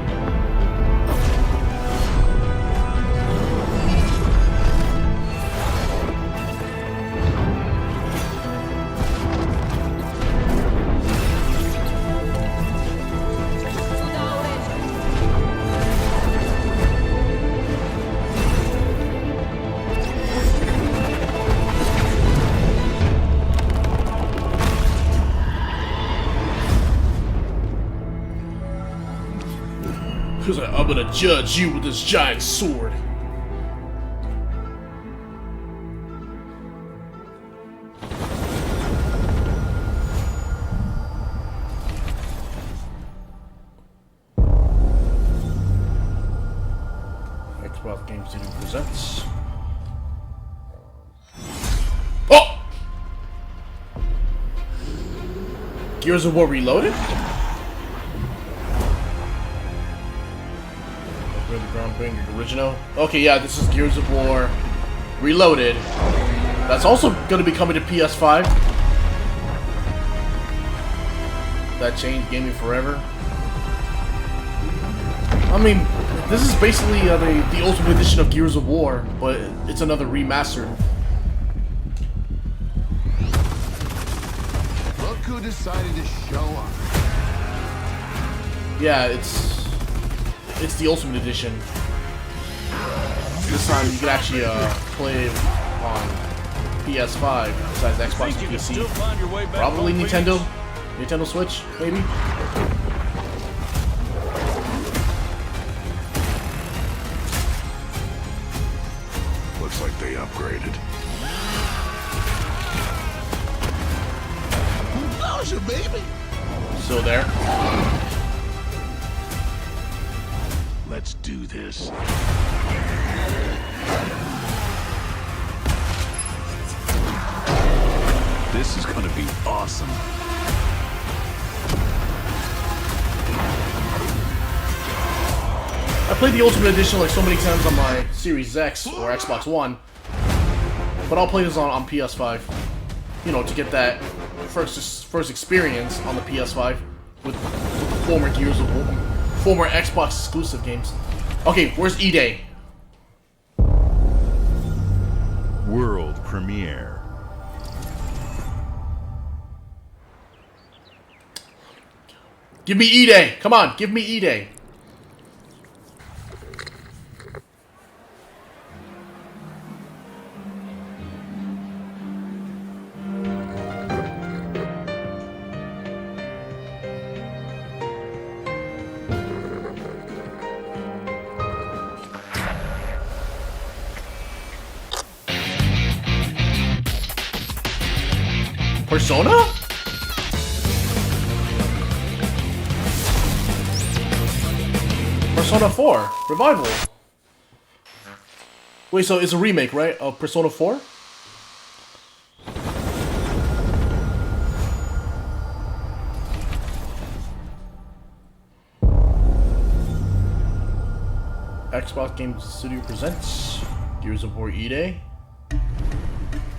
Speaker 5: Because I'm gonna judge you with this giant sword. Xbox Game Studio presents. Oh! Gears of War Reloaded?
Speaker 1: remembering the original. Okay, yeah, this is Gears of War Reloaded. That's also going to be coming to PS5. That changed gaming forever. I mean, this is basically the Ultimate Edition of Gears of War, but it's another remastered.
Speaker 8: Look who decided to show up.
Speaker 1: Yeah, it's the Ultimate Edition. This time you can actually play it on PS5 besides Xbox and PC. Probably Nintendo Switch, maybe.
Speaker 8: Looks like they upgraded. How's your baby?
Speaker 1: Still there.
Speaker 8: Let's do this. This is gonna be awesome.
Speaker 1: I played the Ultimate Edition like so many times on my Series X or Xbox One, but I'll play this on PS5. You know, to get that first experience on the PS5 with former Gears of War, former Xbox exclusive games. Okay, where's E-Day?
Speaker 12: World premiere.
Speaker 1: Give me E-Day! Come on, give me E-Day! Persona? Persona 4 Revival. Wait, so it's a remake, right, of Persona 4? Xbox Game Studio presents Gears of War E-Day.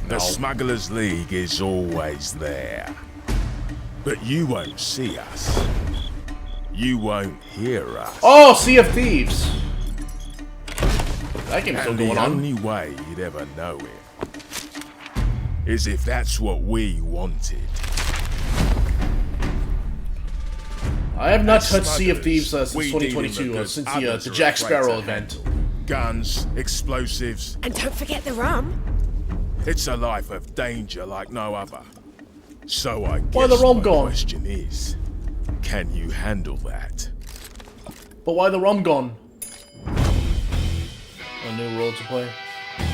Speaker 13: The Smugglers League is always there. But you won't see us. You won't hear us.
Speaker 1: Oh, Sea of Thieves! That game's still going
Speaker 13: the
Speaker 1: on.
Speaker 13: only way you'd ever know it is if that's what we wanted.
Speaker 1: I have not touched
Speaker 13: As
Speaker 1: Sea of Thieves since
Speaker 13: we deal in
Speaker 1: 2022,
Speaker 13: goods
Speaker 1: since
Speaker 13: others
Speaker 1: the
Speaker 13: are
Speaker 1: Jack
Speaker 13: afraid
Speaker 1: Sparrow
Speaker 13: to
Speaker 1: event.
Speaker 13: handle. Guns, explosives.
Speaker 10: And don't forget the rum.
Speaker 13: It's a life of danger like no other. So I
Speaker 1: Why
Speaker 13: guess
Speaker 1: the rum
Speaker 13: my
Speaker 1: gone?
Speaker 13: question is, can you handle that?
Speaker 1: But why the rum gone? A new role to play.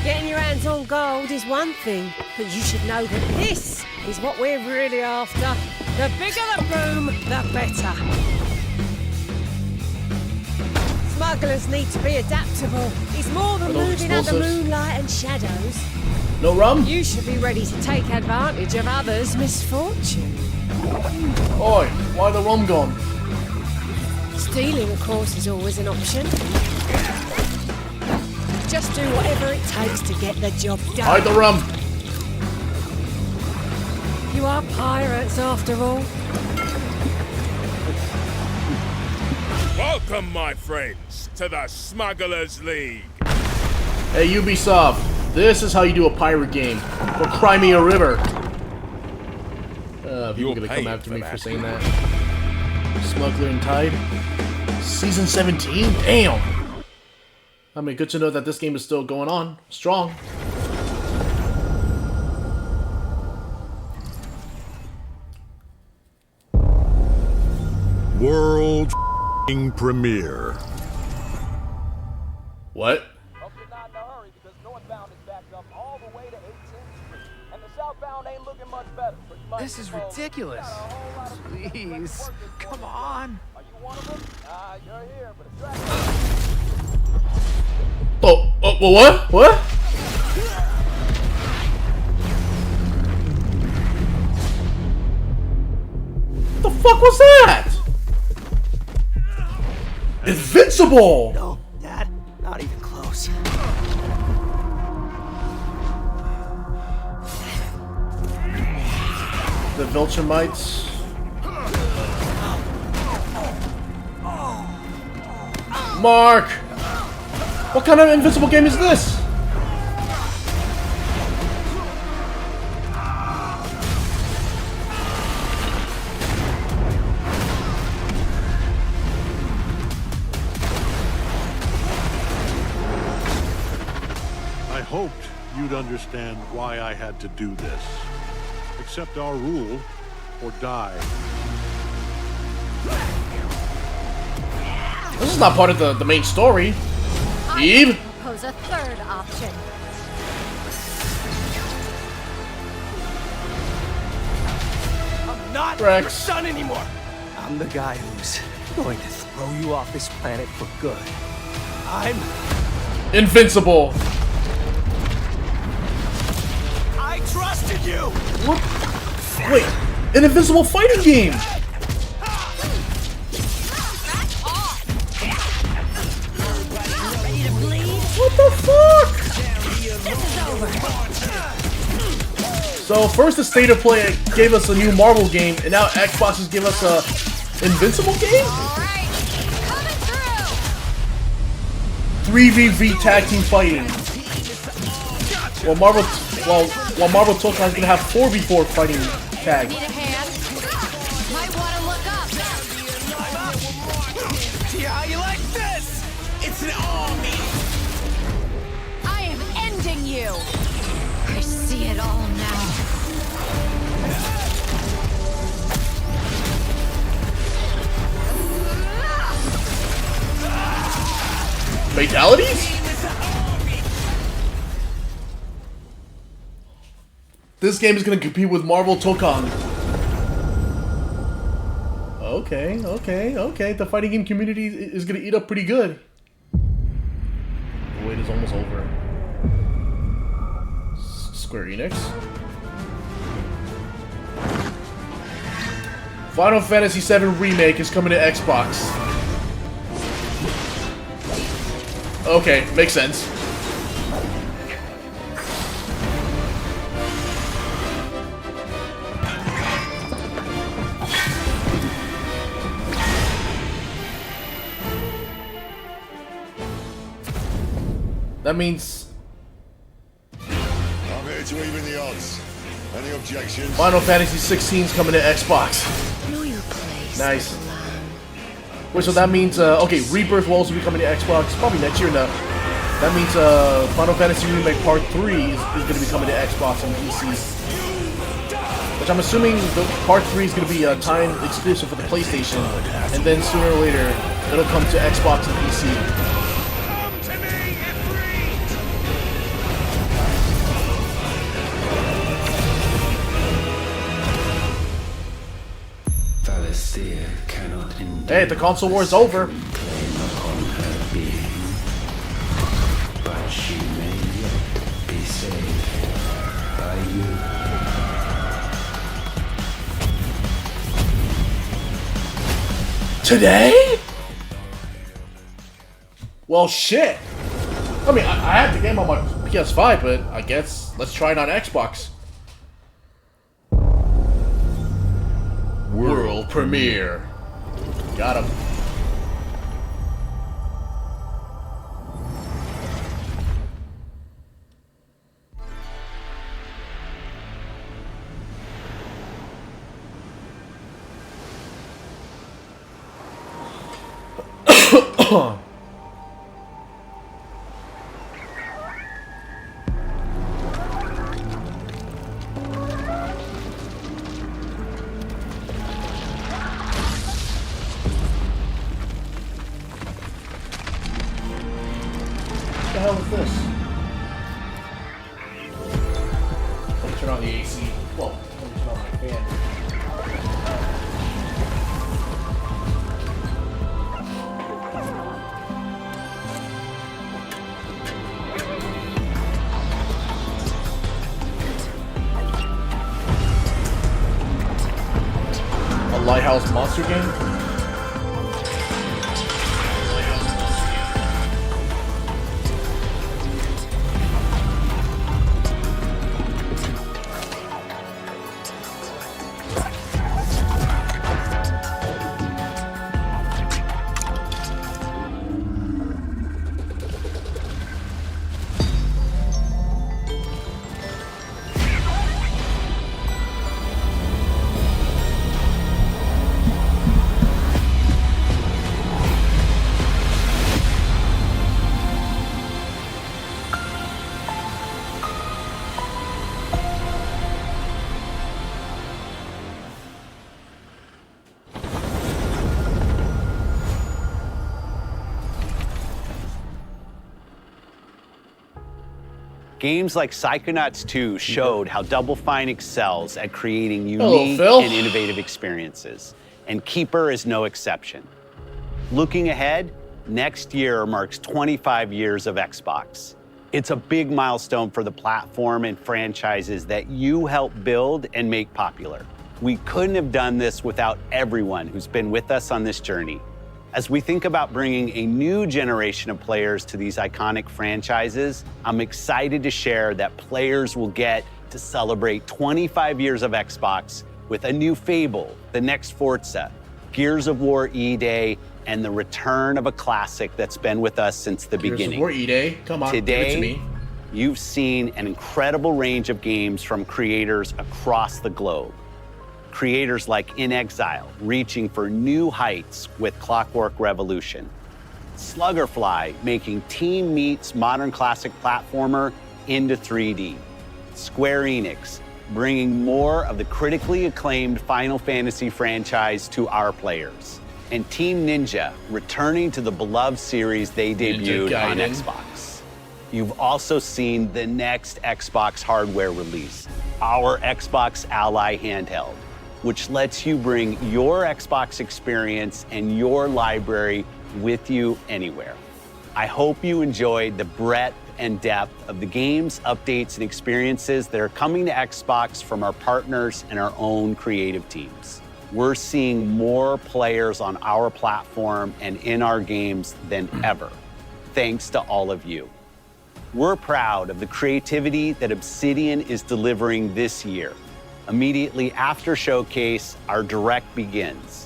Speaker 10: Getting your hands on gold is one thing, but you should know that this is what we're really after. The bigger the boom, the better. Smugglers need to be adaptable. It's more than
Speaker 1: Are those
Speaker 10: moving under
Speaker 1: explosives?
Speaker 10: moonlight and shadows.
Speaker 1: No rum?
Speaker 10: You should be ready to take advantage of others' misfortune.
Speaker 1: Oi, why the rum gone?
Speaker 10: Stealing, of course, is always an option. Just do whatever it takes to get the job done.
Speaker 1: Hide the rum!
Speaker 10: You are pirates, after all.
Speaker 13: Welcome, my friends, to the Smugglers League.
Speaker 1: Hey, Ubisoft, this is how you do a pirate game for Crimea River. People gonna come after me for saying that. Smuggler and Tide. Season 17? Damn! I mean, good to know that this game is still going on. Strong.
Speaker 8: World premiere.
Speaker 1: What?
Speaker 14: This is ridiculous. Please, come on.
Speaker 1: Oh, what? What? The fuck was that? Invincible!
Speaker 14: No, Dad,
Speaker 1: the Viltrumites. Mark! What kind of invincible game is this?
Speaker 8: I hoped you'd understand why I had to do this. Accept our rule or die.
Speaker 1: This is not part of the main story. Eve?
Speaker 15: Propose a third option.
Speaker 14: I'm not
Speaker 1: Rex.
Speaker 14: your son anymore. I'm the guy who's going to throw you off this planet for good. I'm
Speaker 1: Invincible.
Speaker 14: I trusted you.
Speaker 1: What? Wait, an invincible fighting game. What the fuck? So first the State of Play gave us a new Marvel game, and now Xbox has given us a Invincible game? 3v3 tag team fighting. While Marvel Token is gonna have 4v4 fighting tag.
Speaker 15: Need a hand? Might want to look up.
Speaker 14: See how you like this? It's an army.
Speaker 15: I am ending you. I see it all now.
Speaker 1: Fatalities? This game is gonna compete with Marvel Tokan. Okay. The fighting game community is gonna eat up pretty good. The wait is almost over. Square Enix. Final Fantasy VII Remake is coming to Xbox. Okay, makes sense. That means
Speaker 16: I'm here to even the odds. Any objections?
Speaker 1: Final Fantasy 16 is coming to Xbox.
Speaker 15: Know your place.
Speaker 1: Nice. Wait, so that means okay, Rebirth will also be coming to Xbox probably next year now. That means Final Fantasy Remake Part 3 is going to be coming to Xbox and PC. Which I'm assuming the Part 3 is going to be a time exclusive for the PlayStation, and then sooner or later it'll come to Xbox and PC. Hey, the console war is over.
Speaker 25: But she may yet be saved by you.
Speaker 1: Today? Well, shit. I mean, I had the game on my PS5, but I guess let's try it on Xbox. World premiere. Got him. What the hell is this? Let me turn on the AC. Well, let me turn on my fan. A Lighthouse monster game?
Speaker 17: Games like Psychonauts 2 showed how Double Fine excels at creating
Speaker 1: Hello,
Speaker 17: unique
Speaker 1: Phil.
Speaker 17: and innovative experiences, and Keeper is no exception. Looking ahead, next year marks 25 years of Xbox. It's a big milestone for the platform and franchises that you helped build and make popular. We couldn't have done this without everyone who's been with us on this journey. As we think about bringing a new generation of players to these iconic franchises, I'm excited to share that players will get to celebrate 25 years of Xbox with a new Fable, the next Forza, Gears of War E-Day, and the return of a classic that's been with us since the beginning.
Speaker 1: Gears of War E-Day, come on, give it to me.
Speaker 17: You've seen an incredible range of games from creators across the globe. Creators like In Exile, reaching for new heights with Clockwork Revolution. Sluggerfly, making Team Meat's modern classic platformer into 3D. Square Enix, bringing more of the critically acclaimed Final Fantasy franchise to our players. And Team Ninja, returning to the beloved series they debuted on Xbox. You've also seen the next Xbox hardware release, our Xbox Ally handheld, which lets you bring your Xbox experience and your library with you anywhere. I hope you enjoyed the breadth and depth of the games, updates, and experiences that are coming to Xbox from our partners and our own creative teams. We're seeing more players on our platform and in our games than ever, thanks to all of you. We're proud of the creativity that Obsidian is delivering this year. Immediately after Showcase, our Direct begins,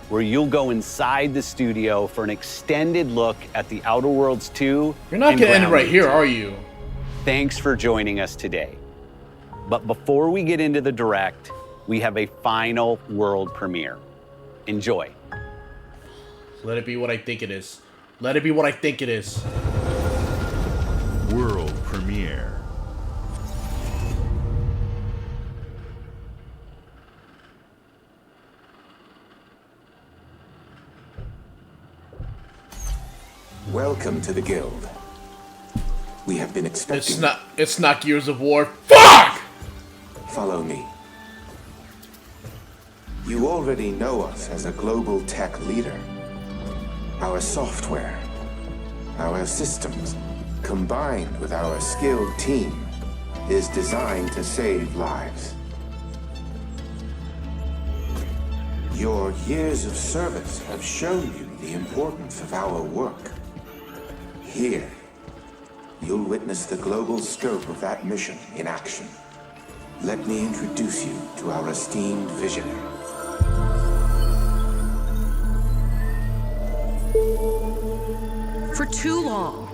Speaker 17: where you'll go inside the studio for an extended look at The Outer Worlds 2.
Speaker 1: You're not going to end it right here, are you?
Speaker 17: Thanks for joining us today. But before we get into the Direct, we have a final world premiere. Enjoy.
Speaker 1: Let it be what I think it is. Let it be what I think it is.
Speaker 13: World premiere.
Speaker 25: Welcome to the Guild. We have been expecting...
Speaker 1: It's not Gears of War. Fuck!
Speaker 25: Follow me. You already know us as a global tech leader. Our software, our systems, combined with our skilled team, is designed to save lives. Your years of service have shown you the importance of our work. Here, you'll witness the global scope of that mission in action. Let me introduce you to our esteemed visionary.
Speaker 18: For too long,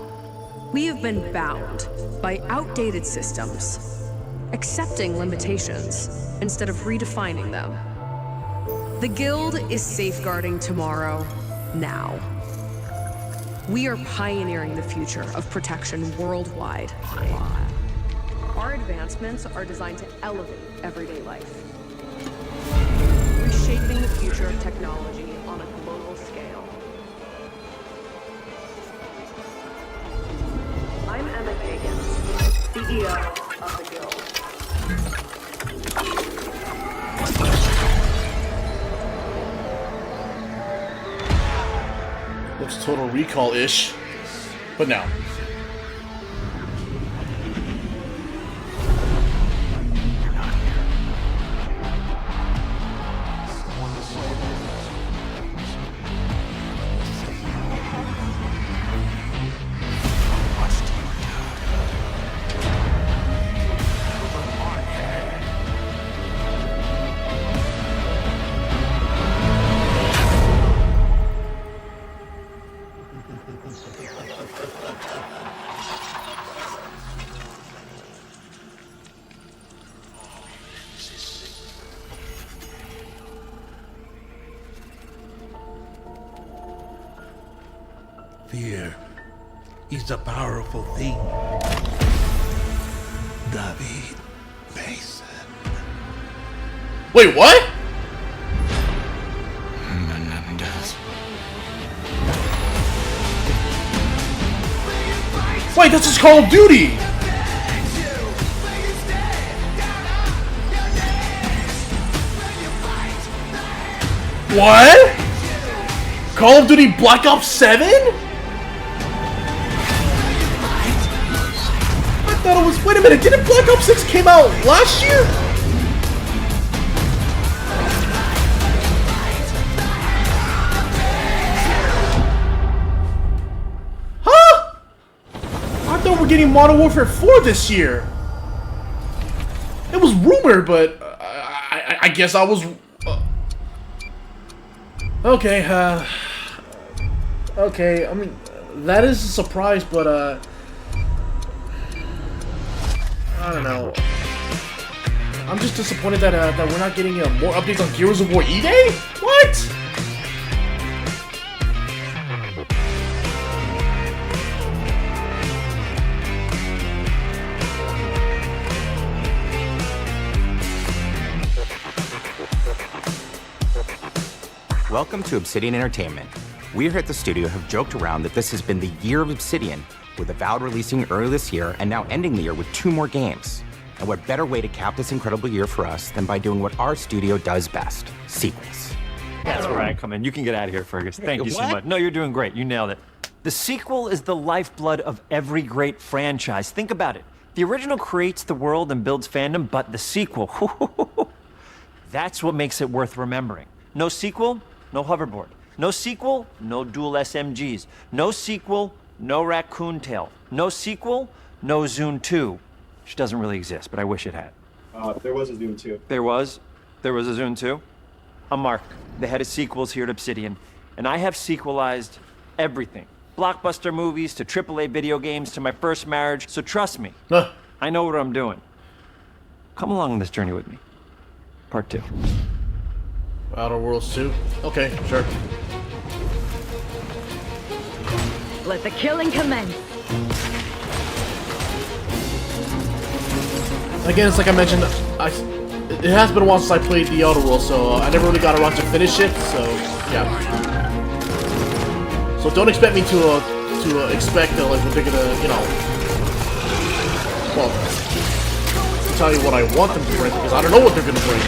Speaker 18: we have been bound by outdated systems, accepting limitations instead of redefining them. The Guild is safeguarding tomorrow, now. We are pioneering the future of protection worldwide. Our advancements are designed to elevate everyday life, reshaping the future of technology on a global scale. I'm Emma Kagan, CEO of the Guild.
Speaker 1: Looks Total Recall-ish, but no.
Speaker 25: Fear is a powerful thing. David Mason.
Speaker 1: Wait, what? Wait, this is Call of Duty! What? Call of Duty Black Ops 7? I thought it was. Wait a minute, didn't Black Ops 6 came out last year? Huh? I thought we're getting Modern Warfare 4 this year. It was rumored, but I guess I was. Okay, okay, I mean, that is a surprise, but, I don't know. I'm just disappointed that, that we're not getting, more updates on Gears of War E-Day? What?
Speaker 2: Welcome to Obsidian Entertainment. We here at the studio have joked around that this has been the year of Obsidian, with Avowed releasing early this year and now ending the year with 2 more games. And what better way to cap this incredible year for us than by doing what our studio does best, sequels.
Speaker 19: That's where I come in. You can get out of here, Fergus. Thank you so much. No, you're doing great. You nailed it. The sequel is the lifeblood of every great franchise. Think about it. The original creates the world and builds fandom, but the sequel, that's what makes it worth remembering. No sequel, no hoverboard. No sequel, no dual SMGs. No sequel, no raccoon tail. No sequel, no Zune 2. Which doesn't really exist, but I wish it had.
Speaker 20: There was a Zune 2.
Speaker 19: There was? There was a Zune 2? I'm Mark, the head of sequels here at Obsidian, and I have sequelized everything. Blockbuster movies to AAA video games to my first marriage, so trust me, I know what I'm doing. Come along on this journey with me. Part 2.
Speaker 1: Outer Worlds 2? Okay, sure.
Speaker 15: Let the killing commence.
Speaker 1: Again, it's like I mentioned, it has been a while since I played the Outer Worlds, so I never really got around to finish it, so yeah. So don't expect me to expect like what they're gonna, you know, well, tell you what I want them to bring, because I don't know what they're gonna bring.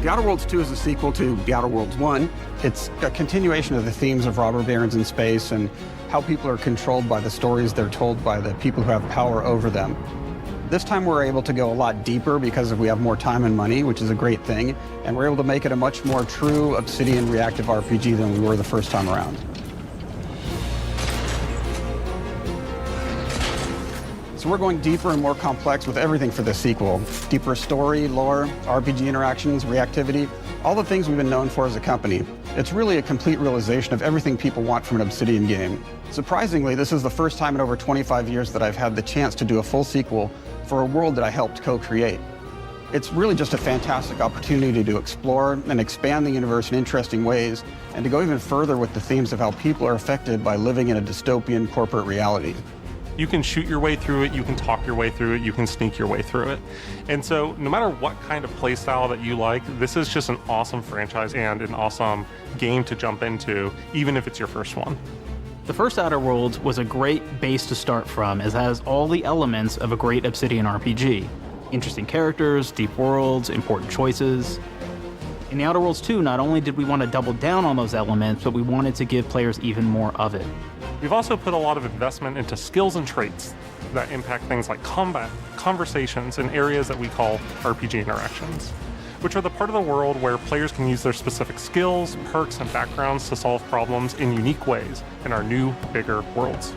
Speaker 21: The Outer Worlds 2 is a sequel to The Outer Worlds 1. It's a continuation of the themes of robber barons in space and how people are controlled by the stories they're told by the people who have power over them. This time we're able to go a lot deeper because we have more time and money, which is a great thing, and we're able to make it a much more true Obsidian reactive RPG than we were the first time around. So we're going deeper and more complex with everything for this sequel. Deeper story, lore, RPG interactions, reactivity, all the things we've been known for as a company. It's really a complete realization of everything people want from an Obsidian game. Surprisingly, this is the first time in over 25 years that I've had the chance to do a full sequel for a world that I helped co-create. It's really just a fantastic opportunity to explore and expand the universe in interesting ways, and to go even further with the themes of how people are affected by living in a dystopian corporate reality.
Speaker 23: You can shoot your way through it, you can talk your way through it, you can sneak your way through it. And so no matter what kind of playstyle that you like, this is just an awesome franchise and an awesome game to jump into, even if it's your first one.
Speaker 26: The first Outer Worlds was a great base to start from, as it has all the elements of a great Obsidian RPG. Interesting characters, deep worlds, important choices. In the Outer Worlds 2, not only did we want to double down on those elements, but we wanted to give players even more of it.
Speaker 23: We've also put a lot of investment into skills and traits that impact things like combat, conversations, and areas that we call RPG interactions, which are the part of the world where players can use their specific skills, perks, and backgrounds to solve problems in unique ways in our new, bigger worlds.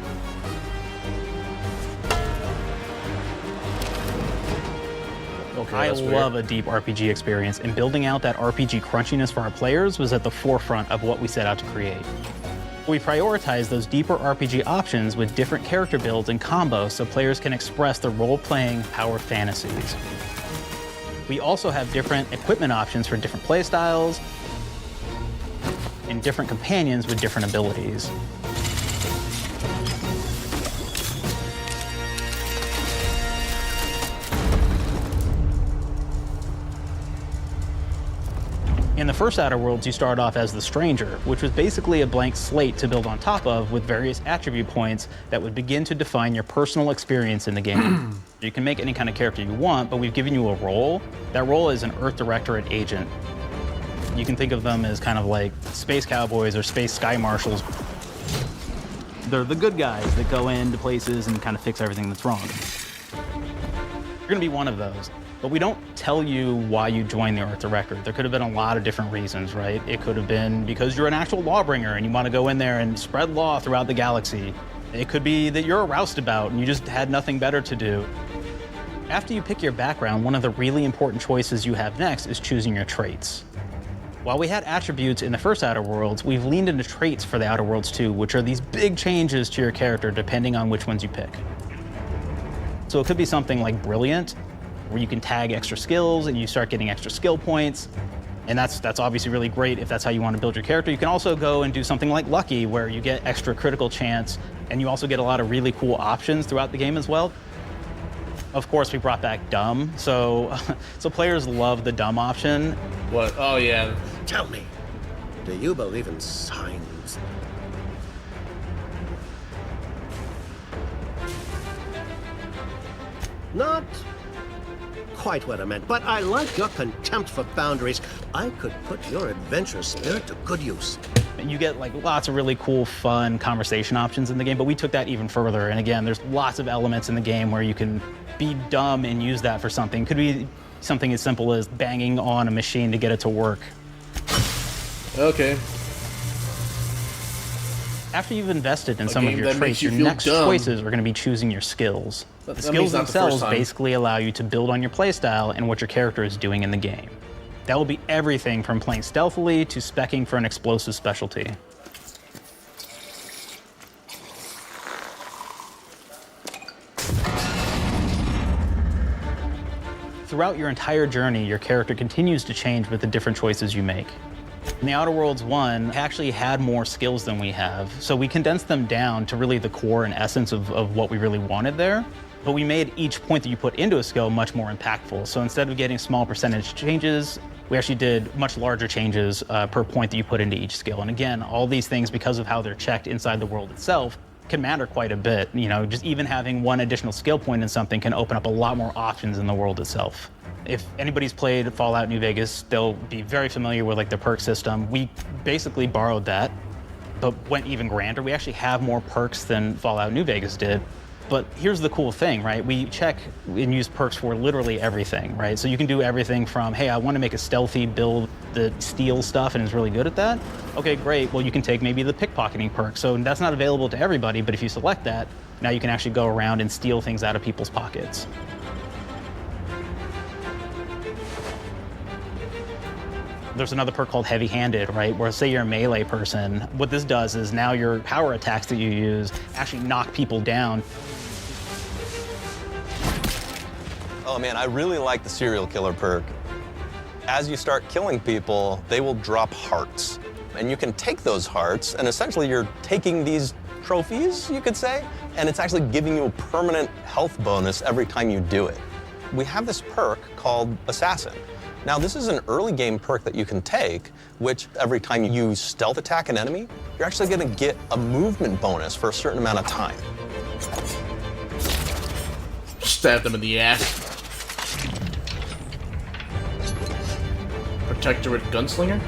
Speaker 26: I love a deep RPG experience, and building out that RPG crunchiness for our players was at the forefront of what we set out to create. We prioritize those deeper RPG options with different character builds and combos so players can express their role-playing power fantasies. We also have different equipment options for different playstyles and different companions with different abilities. In In the first Outer Worlds, you start off as the Stranger, which was basically a blank slate to build on top of with various attribute points that would begin to define your personal experience in the game. You can make any kind of character you want, but we've given you a role. That role is an Earth Directorate agent. You can think of them as kind of like space cowboys or space sky marshals. They're the good guys that go into places and kind of fix everything that's wrong. You're gonna be one of those. But we don't tell you why you joined the Earth Directorate. There could have been a lot of different reasons, right? It could have been because you're an actual lawbringer and you want to go in there and spread law throughout the galaxy. It could be that you're a roustabout and you just had nothing better to do. After you pick your background, one of the really important choices you have next is choosing your traits. While we had attributes in the first Outer Worlds, we've leaned into traits for the Outer Worlds too, which are these big changes to your character depending on which ones you pick. So it could be something like Brilliant, where you can tag extra skills and you start getting extra skill points. And that's obviously really great if that's how you want to build your character. You can also go and do something like Lucky, where you get extra critical chance, and you also get a lot of really cool options throughout the game as well. Of course, we brought back Dumb, so players love the Dumb option.
Speaker 1: What? Oh, yeah.
Speaker 3: Tell me, do you believe in signs? Not quite what I meant, but I like your contempt for boundaries. I could put your adventurous spirit to good use.
Speaker 26: You get like lots of really cool, fun conversation options in the game, but we took that even further. And again, there's lots of elements in the game where you can be dumb and use that for something. Could be something as simple as banging on a machine to get it to work.
Speaker 1: Okay.
Speaker 26: After you've invested in some of your traits, your next choices are going to be choosing your skills. The skills themselves basically allow you to build on your playstyle and what your character is doing in the game. That will be everything from playing stealthily to speccing for an explosive specialty. Throughout your entire journey, your character continues to change with the different choices you make. In the Outer Worlds 1, actually had more skills than we have, so we condensed them down to really the core and essence of what we really wanted there. But we made each point that you put into a skill much more impactful. So instead of getting small percentage changes, we actually did much larger changes per point that you put into each skill. And again, all these things, because of how they're checked inside the world itself, can matter quite a bit. You know, just even having one additional skill point in something can open up a lot more options in the world itself. If anybody's played Fallout New Vegas, they'll be very familiar with like the perk system. We basically borrowed that, but went even grander. We actually have more perks than Fallout New Vegas did. But here's the cool thing, right? We check and use perks for literally everything, right? So you can do everything from, hey, I want to make a stealthy build that steals stuff and is really good at that. Okay, great. Well, you can take maybe the pickpocketing perk. So that's not available to everybody, but if you select that, now you can actually go around and steal things out of people's pockets. There's another perk called heavy-handed, right? Where say you're a melee person, what this does is now your power attacks that you use actually knock people down.
Speaker 6: Oh man, I really like the serial killer perk. As you start killing people, they will drop hearts. And you can take those hearts, and essentially you're taking these trophies, you could say, and it's actually giving you a permanent health bonus every time you do it. We have this perk called Assassin. Now, this is an early game perk that you can take, which every time you stealth attack an enemy, you're actually going to get a movement bonus for a certain amount of time.
Speaker 1: Stab them in the ass. Protectorate Gunslinger?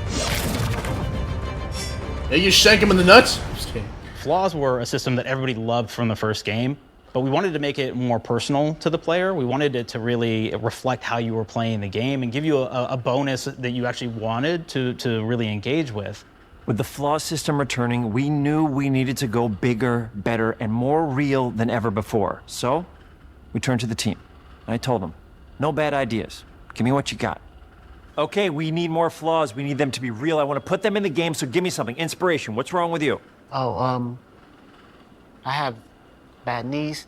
Speaker 1: Hey, you shank him in the nuts? Just kidding.
Speaker 26: Flaws were a system that everybody loved from the first game, but we wanted to make it more personal to the player. We wanted it to really reflect how you were playing the game and give you a bonus that you actually wanted to really engage with.
Speaker 19: With the flaw system returning, we knew we needed to go bigger, better, and more real than ever before. So, we turned to the team. And I told them, no bad ideas. Give me what you got. Okay, we need more flaws. We need them to be real. I want to put them in the game, so give me something. Inspiration. What's wrong with you?
Speaker 7: Oh, I have bad knees.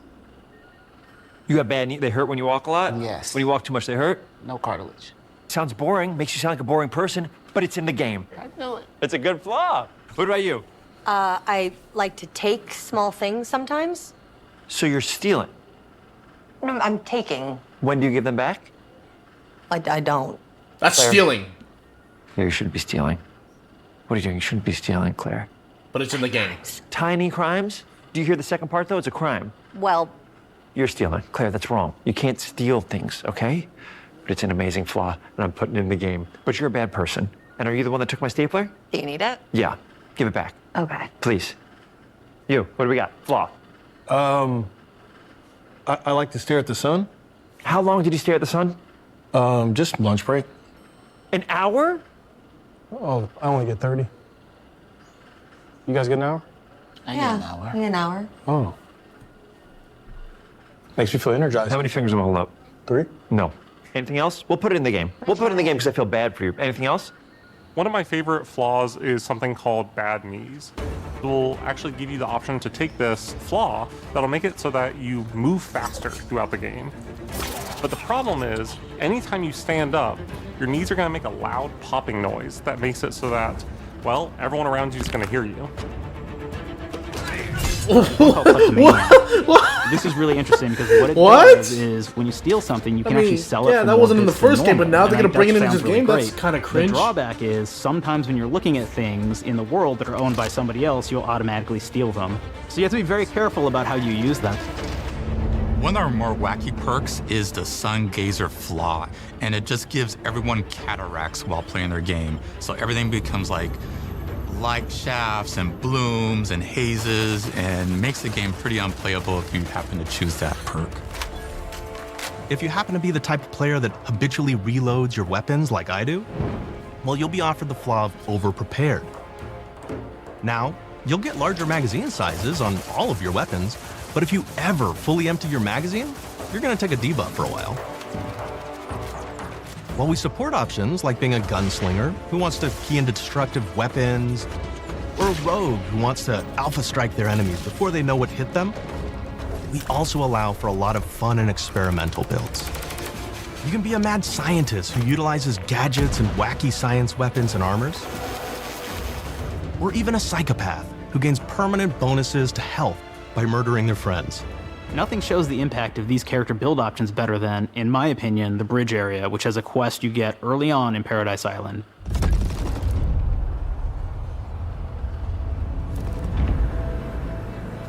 Speaker 19: You got bad knees? They hurt when you walk a lot?
Speaker 7: Yes.
Speaker 19: When you walk too much, they hurt?
Speaker 7: No cartilage.
Speaker 19: Sounds boring. Makes you sound like a boring person, but it's in the game.
Speaker 7: I know it.
Speaker 19: It's a good flaw. What about you?
Speaker 9: I like to take small things sometimes.
Speaker 19: So you're stealing?
Speaker 9: No, I'm taking.
Speaker 19: When do you give them back?
Speaker 9: I don't.
Speaker 1: That's stealing.
Speaker 19: Yeah, you shouldn't be stealing. What are you doing? You shouldn't be stealing, Claire.
Speaker 1: But it's in the game.
Speaker 19: Tiny crimes? Do you hear the second part, though? It's a crime.
Speaker 9: Well,
Speaker 19: You're stealing. Claire, that's wrong. You can't steal things, okay? But it's an amazing flaw, and I'm putting it in the game. But you're a bad person. And are you the one that took my stapler?
Speaker 9: do you need it?
Speaker 19: Yeah. Give it back.
Speaker 9: Okay.
Speaker 19: Please. You, what do we got? Flaw.
Speaker 4: I like to stare at the sun.
Speaker 19: How long did you stare at the sun?
Speaker 4: Just lunch break.
Speaker 19: An hour?
Speaker 4: Oh, I only get 30. You guys get an hour?
Speaker 9: I get an hour. An hour.
Speaker 4: Oh. Makes me feel energized.
Speaker 19: How many fingers am I holding up?
Speaker 4: 3?
Speaker 19: No. Anything else? We'll put it in the game. We'll put it in the game because I feel bad for you. Anything else?
Speaker 23: One of my favorite flaws is something called bad knees. It will actually give you the option to take this flaw that'll make it so that you move faster throughout the game. But the problem is, anytime you stand up, your knees are going to make a loud popping noise that makes it so that, well, everyone around you is going to hear you.
Speaker 26: This is really interesting because what it does is when you steal something, you can actually sell it.
Speaker 1: Yeah,
Speaker 26: for
Speaker 1: that
Speaker 26: more
Speaker 1: wasn't in the
Speaker 26: bits than
Speaker 1: first game, but
Speaker 26: normal.
Speaker 1: now they're
Speaker 26: And
Speaker 1: gonna bring it
Speaker 26: that
Speaker 1: into this
Speaker 26: sounds really
Speaker 1: game. That's
Speaker 26: great.
Speaker 1: kind of cringe.
Speaker 26: The drawback is sometimes when you're looking at things in the world that are owned by somebody else, you'll automatically steal them. So you have to be very careful about how you use them.
Speaker 5: One of our more wacky perks is the Sun Gazer Flaw, and it just gives everyone cataracts while playing their game. So everything becomes like light shafts and blooms and hazes, and makes the game pretty unplayable if you happen to choose that perk.
Speaker 11: If you happen to be the type of player that habitually reloads your weapons like I do, well, you'll be offered the flaw of overprepared. Now, you'll get larger magazine sizes on all of your weapons, but if you ever fully empty your magazine, you're gonna take a debuff for a while. While we support options like being a gunslinger who wants to key into destructive weapons, or a rogue who wants to alpha strike their enemies before they know what hit them, we also allow for a lot of fun and experimental builds. You can be a mad scientist who utilizes gadgets and wacky science weapons and armors, or even a psychopath who gains permanent bonuses to health by murdering their friends.
Speaker 26: Nothing shows the impact of these character build options better than, in my opinion, the bridge area, which has a quest you get early on in Paradise Island.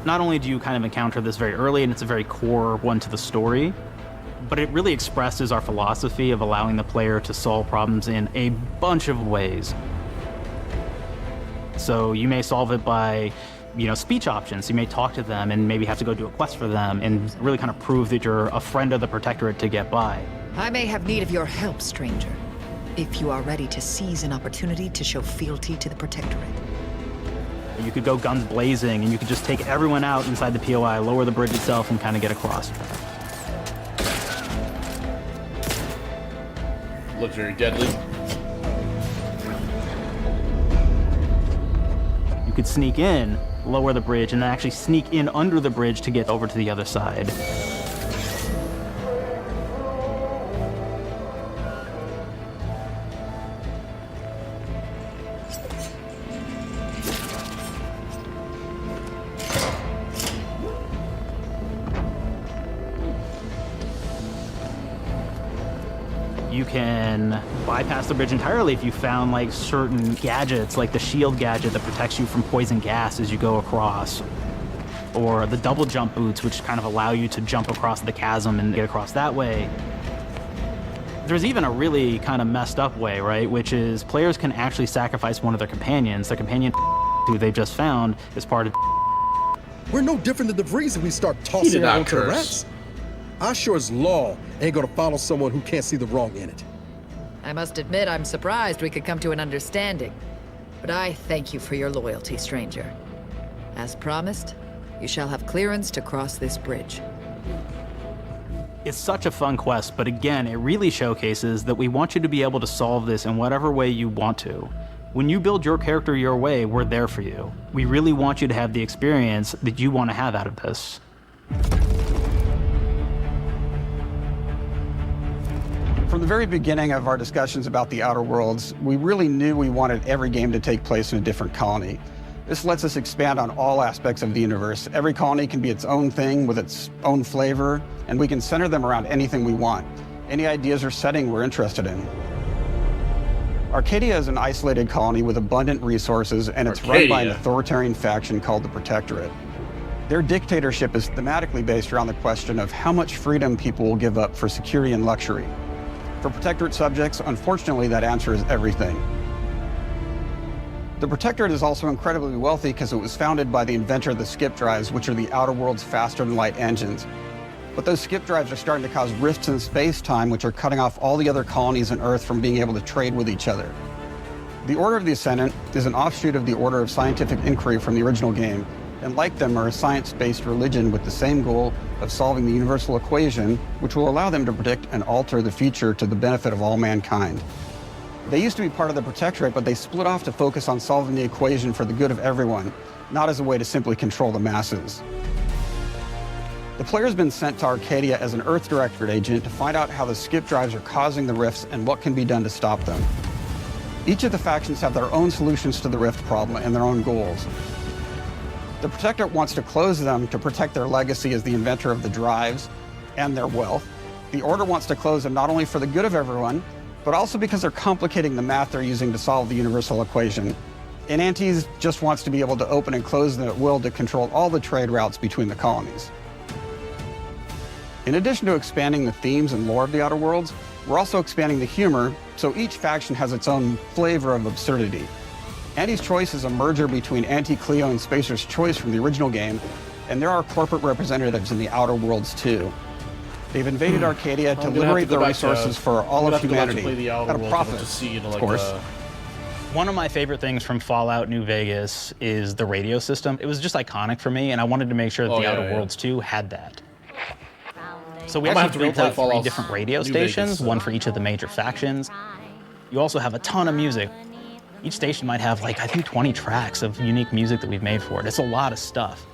Speaker 26: Not only do you kind of encounter this very early, and it's a very core one to the story, but it really expresses our philosophy of allowing the player to solve problems in a bunch of ways. So you may solve it by speech options. You may talk to them and maybe have to go do a quest for them and really kind of prove that you're a friend of the Protectorate to get by.
Speaker 12: I may have need of your help, stranger, if you are ready to seize an opportunity to show fealty to the Protectorate.
Speaker 26: You could go guns blazing and you could just take everyone out inside the POI, lower the bridge itself, and kind of get across.
Speaker 1: Looks very deadly.
Speaker 26: You could sneak in, lower the bridge, and then actually sneak in under the bridge to get over to the other side. You can bypass the bridge entirely if you found like certain gadgets, like the shield gadget that protects you from poison gas as you go across, or the double jump boots, which kind of allow you to jump across the chasm and get across that way. There's even a really kind of messed up way, right? Which is players can actually sacrifice one of their companions. Their companion who they just found is part of.
Speaker 22: We're no different than the Breeze if we start tossing out onto the rats. I sure as law ain't gonna follow someone who can't see the wrong in it.
Speaker 24: I must admit I'm surprised we could come to an understanding. But I thank you for your loyalty, stranger. As promised, you shall have clearance to cross this bridge.
Speaker 26: It's such a fun quest, but again, it really showcases that we want you to be able to solve this in whatever way you want to. When you build your character your way, we're there for you. We really want you to have the experience that you want to have out of this.
Speaker 21: From the very beginning of our discussions about the Outer Worlds, we really knew we wanted every game to take place in a different colony. This lets us expand on all aspects of the universe. Every colony can be its own thing with its own flavor, and we can center them around anything we want. Any ideas or setting we're interested in. Arcadia is an isolated colony with abundant resources, and it's run by an
Speaker 1: Arcadia.
Speaker 21: authoritarian faction called the Protectorate. Their dictatorship is thematically based around the question of how much freedom people will give up for security and luxury. For Protectorate subjects, unfortunately, that answer is everything. The Protectorate is also incredibly wealthy because it was founded by the inventor of the skip drives, which are the outer world's faster-than-light engines. But those skip drives are starting to cause rifts in space-time, which are cutting off all the other colonies on Earth from being able to trade with each other. The Order of the Ascendant is an offshoot of the Order of Scientific Inquiry from the original game, and like them are a science-based religion with the same goal of solving the universal equation, which will allow them to predict and alter the future to the benefit of all mankind. They used to be part of the Protectorate, but they split off to focus on solving the equation for the good of everyone, not as a way to simply control the masses. The player's been sent to Arcadia as an Earth Directorate agent to find out how the skip drives are causing the rifts and what can be done to stop them. Each of the factions have their own solutions to the rift problem and their own goals. The Protectorate wants to close them to protect their legacy as the inventor of the drives and their wealth. The Order wants to close them not only for the good of everyone, but also because they're complicating the math they're using to solve the universal equation. And Antes just wants to be able to open and close them at will to control all the trade routes between the colonies. In addition to expanding the themes and lore of the Outer Worlds, we're also expanding the humor, so each faction has its own flavor of absurdity. Anti's Choice is a merger between Anti-Cleo and Spacer's Choice from the original game, and there are corporate representatives in the Outer Worlds too. They've invaded Arcadia to liberate the resources for all of humanity at a profit, of course.
Speaker 26: One of my favorite things from Fallout New Vegas is the radio system. It was just iconic for me, and I wanted to make sure that the Outer Worlds 2 had that. So we actually built out 3 different radio stations, one for each of the major factions. You also have a ton of music. Each station might have, like, I think 20 tracks of unique music that we've made for it. It's a lot of stuff.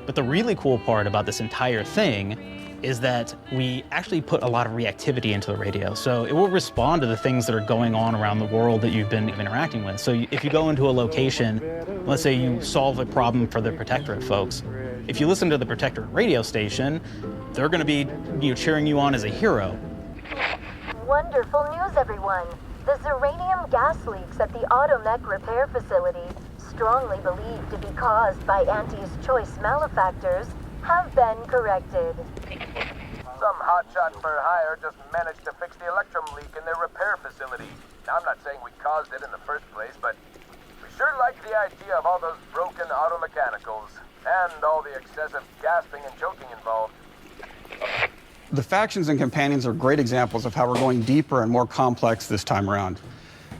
Speaker 26: But the really cool part about this entire thing is that we actually put a lot of reactivity into the radio. So it will respond to the things that are going on around the world that you've been interacting with. So if you go into a location, let's say you solve a problem for the Protectorate folks, if you listen to the Protectorate radio station, they're gonna be cheering you on as a hero.
Speaker 8: Wonderful news, everyone. The Zeranium gas leaks at the Automech repair facility, strongly believed to be caused by Anti's Choice malefactors, have been corrected.
Speaker 10: Some hotshot for hire just managed to fix the electrum leak in their repair facility. Now, I'm not saying we caused it in the first place, but we sure like the idea of all those broken auto mechanicals and all the excessive gasping and choking involved.
Speaker 21: The factions and companions are great examples of how we're going deeper and more complex this time around.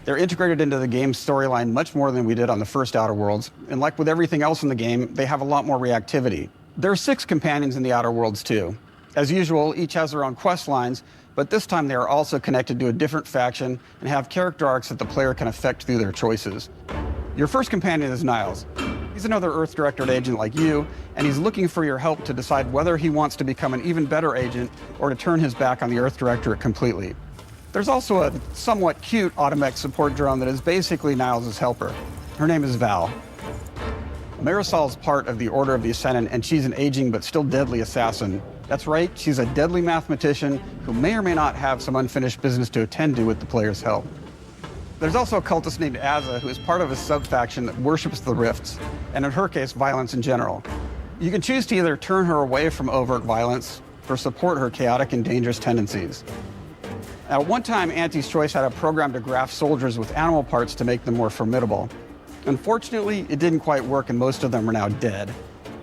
Speaker 21: They're integrated into the game's storyline much more than we did on the first Outer Worlds, and like with everything else in the game, they have a lot more reactivity. There are 6 companions in the Outer Worlds too. As usual, each has their own quest lines, but this time they are also connected to a different faction and have character arcs that the player can affect through their choices. Your first companion is Niles. He's another Earth Directorate agent like you, and he's looking for your help to decide whether he wants to become an even better agent or to turn his back on the Earth Directorate completely. There's also a somewhat cute Automech support drone that is basically Niles' helper. Her name is Val. Marisol's part of the Order of the Ascendant, and she's an aging but still deadly assassin. That's right, she's a deadly mathematician who may or may not have some unfinished business to attend to with the player's help. There's also a cultist named Azza, who is part of a sub-faction that worships the rifts, and in her case, violence in general. You can choose to either turn her away from overt violence or support her chaotic and dangerous tendencies. At one time, Anti's Choice had a program to graft soldiers with animal parts to make them more formidable. Unfortunately, it didn't quite work, and most of them are now dead.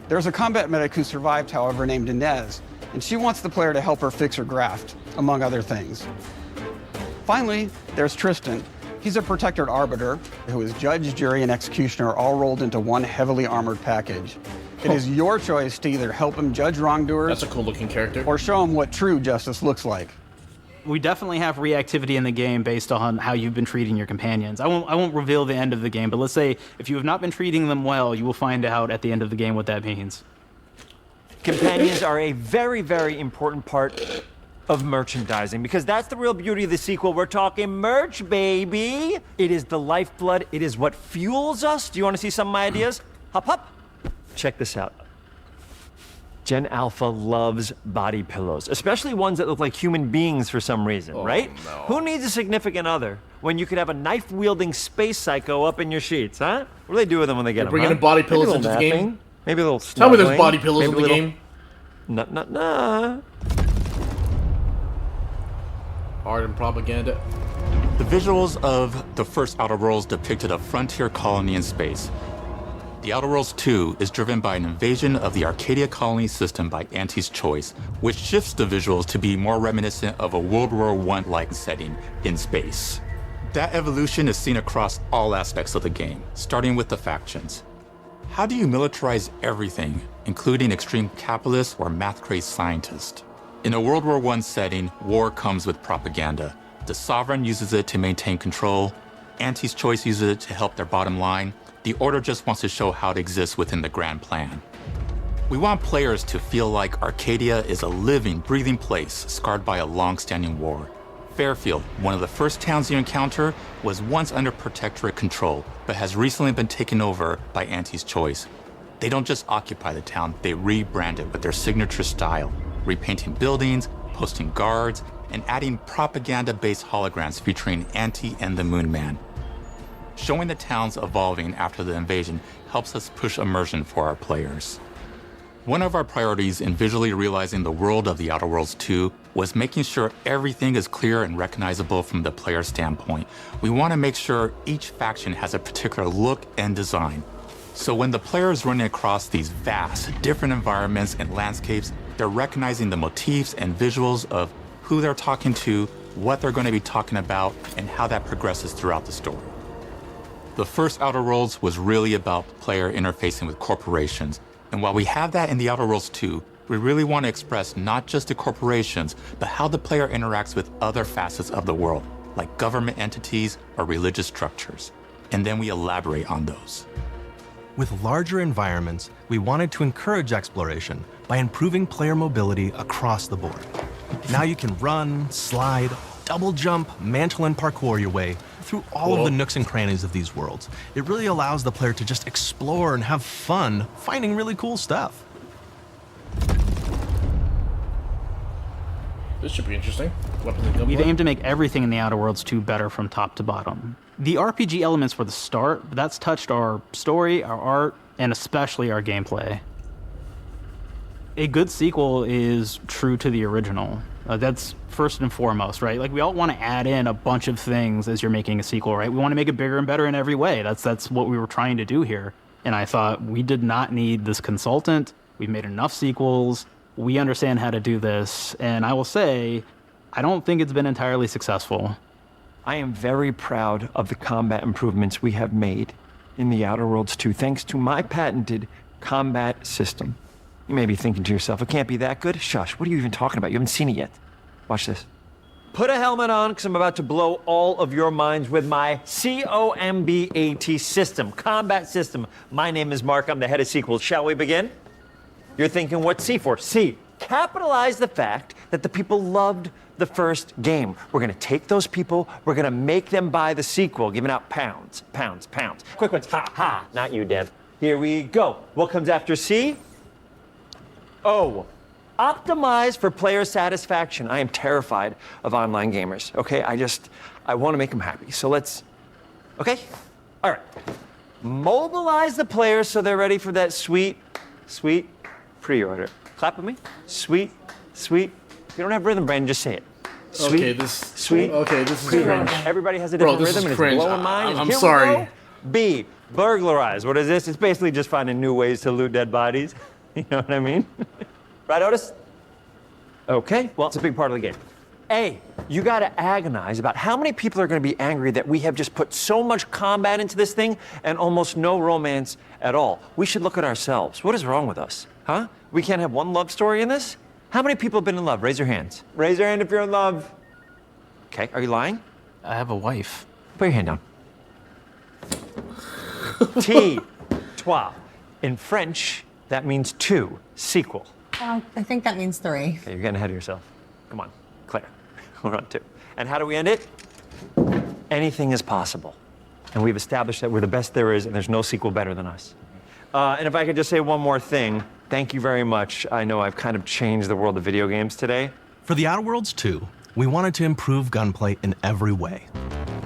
Speaker 21: There's a combat medic who survived, however, named Inez, and she wants the player to help her fix her graft, among other things. Finally, there's Tristan. He's a Protectorate Arbiter who is judge, jury, and executioner all rolled into one heavily armored package. It is your choice to either help him judge wrongdoers—
Speaker 1: That's a cool-looking character.
Speaker 21: —or show him what true justice looks like.
Speaker 26: We definitely have reactivity in the game based on how you've been treating your companions. I won't reveal the end of the game, but let's say if you have not been treating them well, you will find out at the end of the game what that means.
Speaker 19: Companions are a very, very important part of merchandising, because that's the real beauty of the sequel. We're talking merch, baby. It is the lifeblood. It is what fuels us. Do you want to see some of my ideas? Hop, hop. Check this out. Gen Alpha loves body pillows, especially ones that look like human beings for some reason, right?
Speaker 1: No.
Speaker 19: Who needs a significant other when you could have a knife-wielding space psycho up in your sheets, huh? What do they do with them when they get them,
Speaker 1: bringing
Speaker 19: huh?
Speaker 1: in body
Speaker 19: Maybe a
Speaker 1: pillows
Speaker 19: little
Speaker 1: into the game?
Speaker 19: napping, maybe a little
Speaker 1: Tell me there's
Speaker 19: snuggling,
Speaker 1: body pillows in
Speaker 19: maybe
Speaker 1: the
Speaker 19: a little-
Speaker 1: game.
Speaker 19: Nah.
Speaker 1: Art and propaganda.
Speaker 5: The visuals of the first Outer Worlds depicted a frontier colony in space. The Outer Worlds 2 is driven by an invasion of the Arcadia colony system by Auntie's Choice, which shifts the visuals to be more reminiscent of a World War I-like setting in space. That evolution is seen across all aspects of the game, starting with the factions. How do you militarize everything, including extreme capitalists or math-crazed scientists? In a World War I setting, war comes with propaganda. The Sovereign uses it to maintain control, Auntie's Choice uses it to help their bottom line, the Order just wants to show how it exists within the grand plan. We want players to feel like Arcadia is a living, breathing place scarred by a long-standing war. Fairfield, one of the first towns you encounter, was once under Protectorate control, but has recently been taken over by Auntie's Choice. They don't just occupy the town, they rebrand it with their signature style, repainting buildings, posting guards, and adding propaganda-based holograms featuring Auntie and the Moon Man. Showing the towns evolving after the invasion helps us push immersion for our players. One of our priorities in visually realizing the world of the Outer Worlds 2 was making sure everything is clear and recognizable from the player standpoint. We want to make sure each faction has a particular look and design. So when the player is running across these vast, different environments and landscapes, they're recognizing the motifs and visuals of who they're talking to, what they're going to be talking about, and how that progresses throughout the story. The first Outer Worlds was really about player interfacing with corporations. And while we have that in the Outer Worlds 2, we really want to express not just the corporations, but how the player interacts with other facets of the world, like government entities or religious structures. And then we elaborate on those.
Speaker 11: With larger environments, we wanted to encourage exploration by improving player mobility across the board. Now you can run, slide, double jump, mantle and parkour your way through all of the nooks and crannies of these worlds. It really allows the player to just explore and have fun finding really cool stuff.
Speaker 1: This should be interesting. Weapons and
Speaker 26: We've
Speaker 1: gunplay.
Speaker 26: aimed to make everything in the Outer Worlds 2 better from top to bottom. The RPG elements were the start, but that's touched our story, our art, and especially our gameplay. A good sequel is true to the original. That's first and foremost, right? Like, we all want to add in a bunch of things as you're making a sequel, right? We want to make it bigger and better in every way. That's what we were trying to do here. And I thought, we did not need this consultant. We've made enough sequels. We understand how to do this. And I will say, I don't think it's been entirely successful.
Speaker 19: I am very proud of the combat improvements we have made in the Outer Worlds 2, thanks to my patented combat system. You may be thinking to yourself, it can't be that good. Shush, what are you even talking about? You haven't seen it yet. Watch this. Put a helmet on, because I'm about to blow all of your minds with my COMBAT system, combat system. My name is Mark, I'm the head of sequels. Shall we begin? You're thinking, what's C for? C, capitalize the fact that the people loved the first game. We're gonna take those people, we're gonna make them buy the sequel, giving out pounds, pounds, pounds. Quick ones, ha, ha, not you, Dev. Here we go. What comes after C? O, optimize for player satisfaction. I am terrified of online gamers, okay? I wanna make them happy, so let's, okay? All right. Mobilize the players so they're ready for that sweet pre-order. Clap with me. Sweet. If you don't have rhythm, Brandon, just say it. Sweet,
Speaker 1: okay, this is cringe.
Speaker 19: Everybody has a different rhythm, and it's blowing mine.
Speaker 1: I'm sorry.
Speaker 19: Go. B, burglarize. What is this? It's basically just finding new ways to loot dead bodies. You know what I mean? Right, Otis? Okay, well, it's a big part of the game. A, you gotta agonize about how many people are gonna be angry that we have just put so much combat into this thing and almost no romance at all. We should look at ourselves. What is wrong with us? Huh? We can't have one love story in this? How many people have been in love? Raise your hands. Raise your hand if you're in love. Okay, are you lying?
Speaker 26: I have a wife.
Speaker 19: Put your hand down. T, trois. In French, that means two, sequel.
Speaker 9: I think that means 3.
Speaker 19: Okay, you're getting ahead of yourself. Come on, Claire. We're on 2. And how do we end it? Anything is possible. And we've established that we're the best there is, and there's no sequel better than us. And if I could just say one more thing, Thank you very much. I know I've kind of changed the world of video games today.
Speaker 11: For The Outer Worlds 2, we wanted to improve gunplay in every way.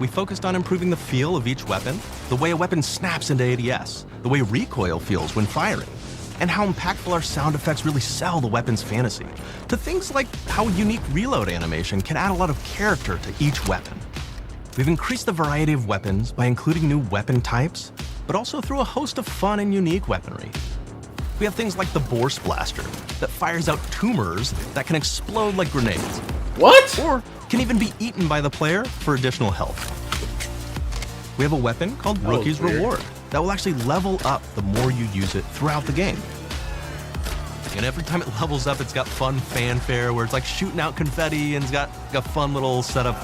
Speaker 11: We focused on improving the feel of each weapon, the way a weapon snaps into ADS, the way recoil feels when firing, and how impactful our sound effects really sell the weapon's fantasy, to things like how unique reload animation can add a lot of character to each weapon. We've increased the variety of weapons by including new weapon types, but also through a host of fun and unique weaponry. We have things like the Borscht Blaster that fires out tumors that can explode like grenades.
Speaker 1: What?
Speaker 11: Or can even be eaten by the player for additional health. We have a weapon called Rookie's Reward that will actually level up the more you use it throughout the game. And every time it levels up, it's got fun fanfare where it's like shooting out confetti and it's got a fun little setup.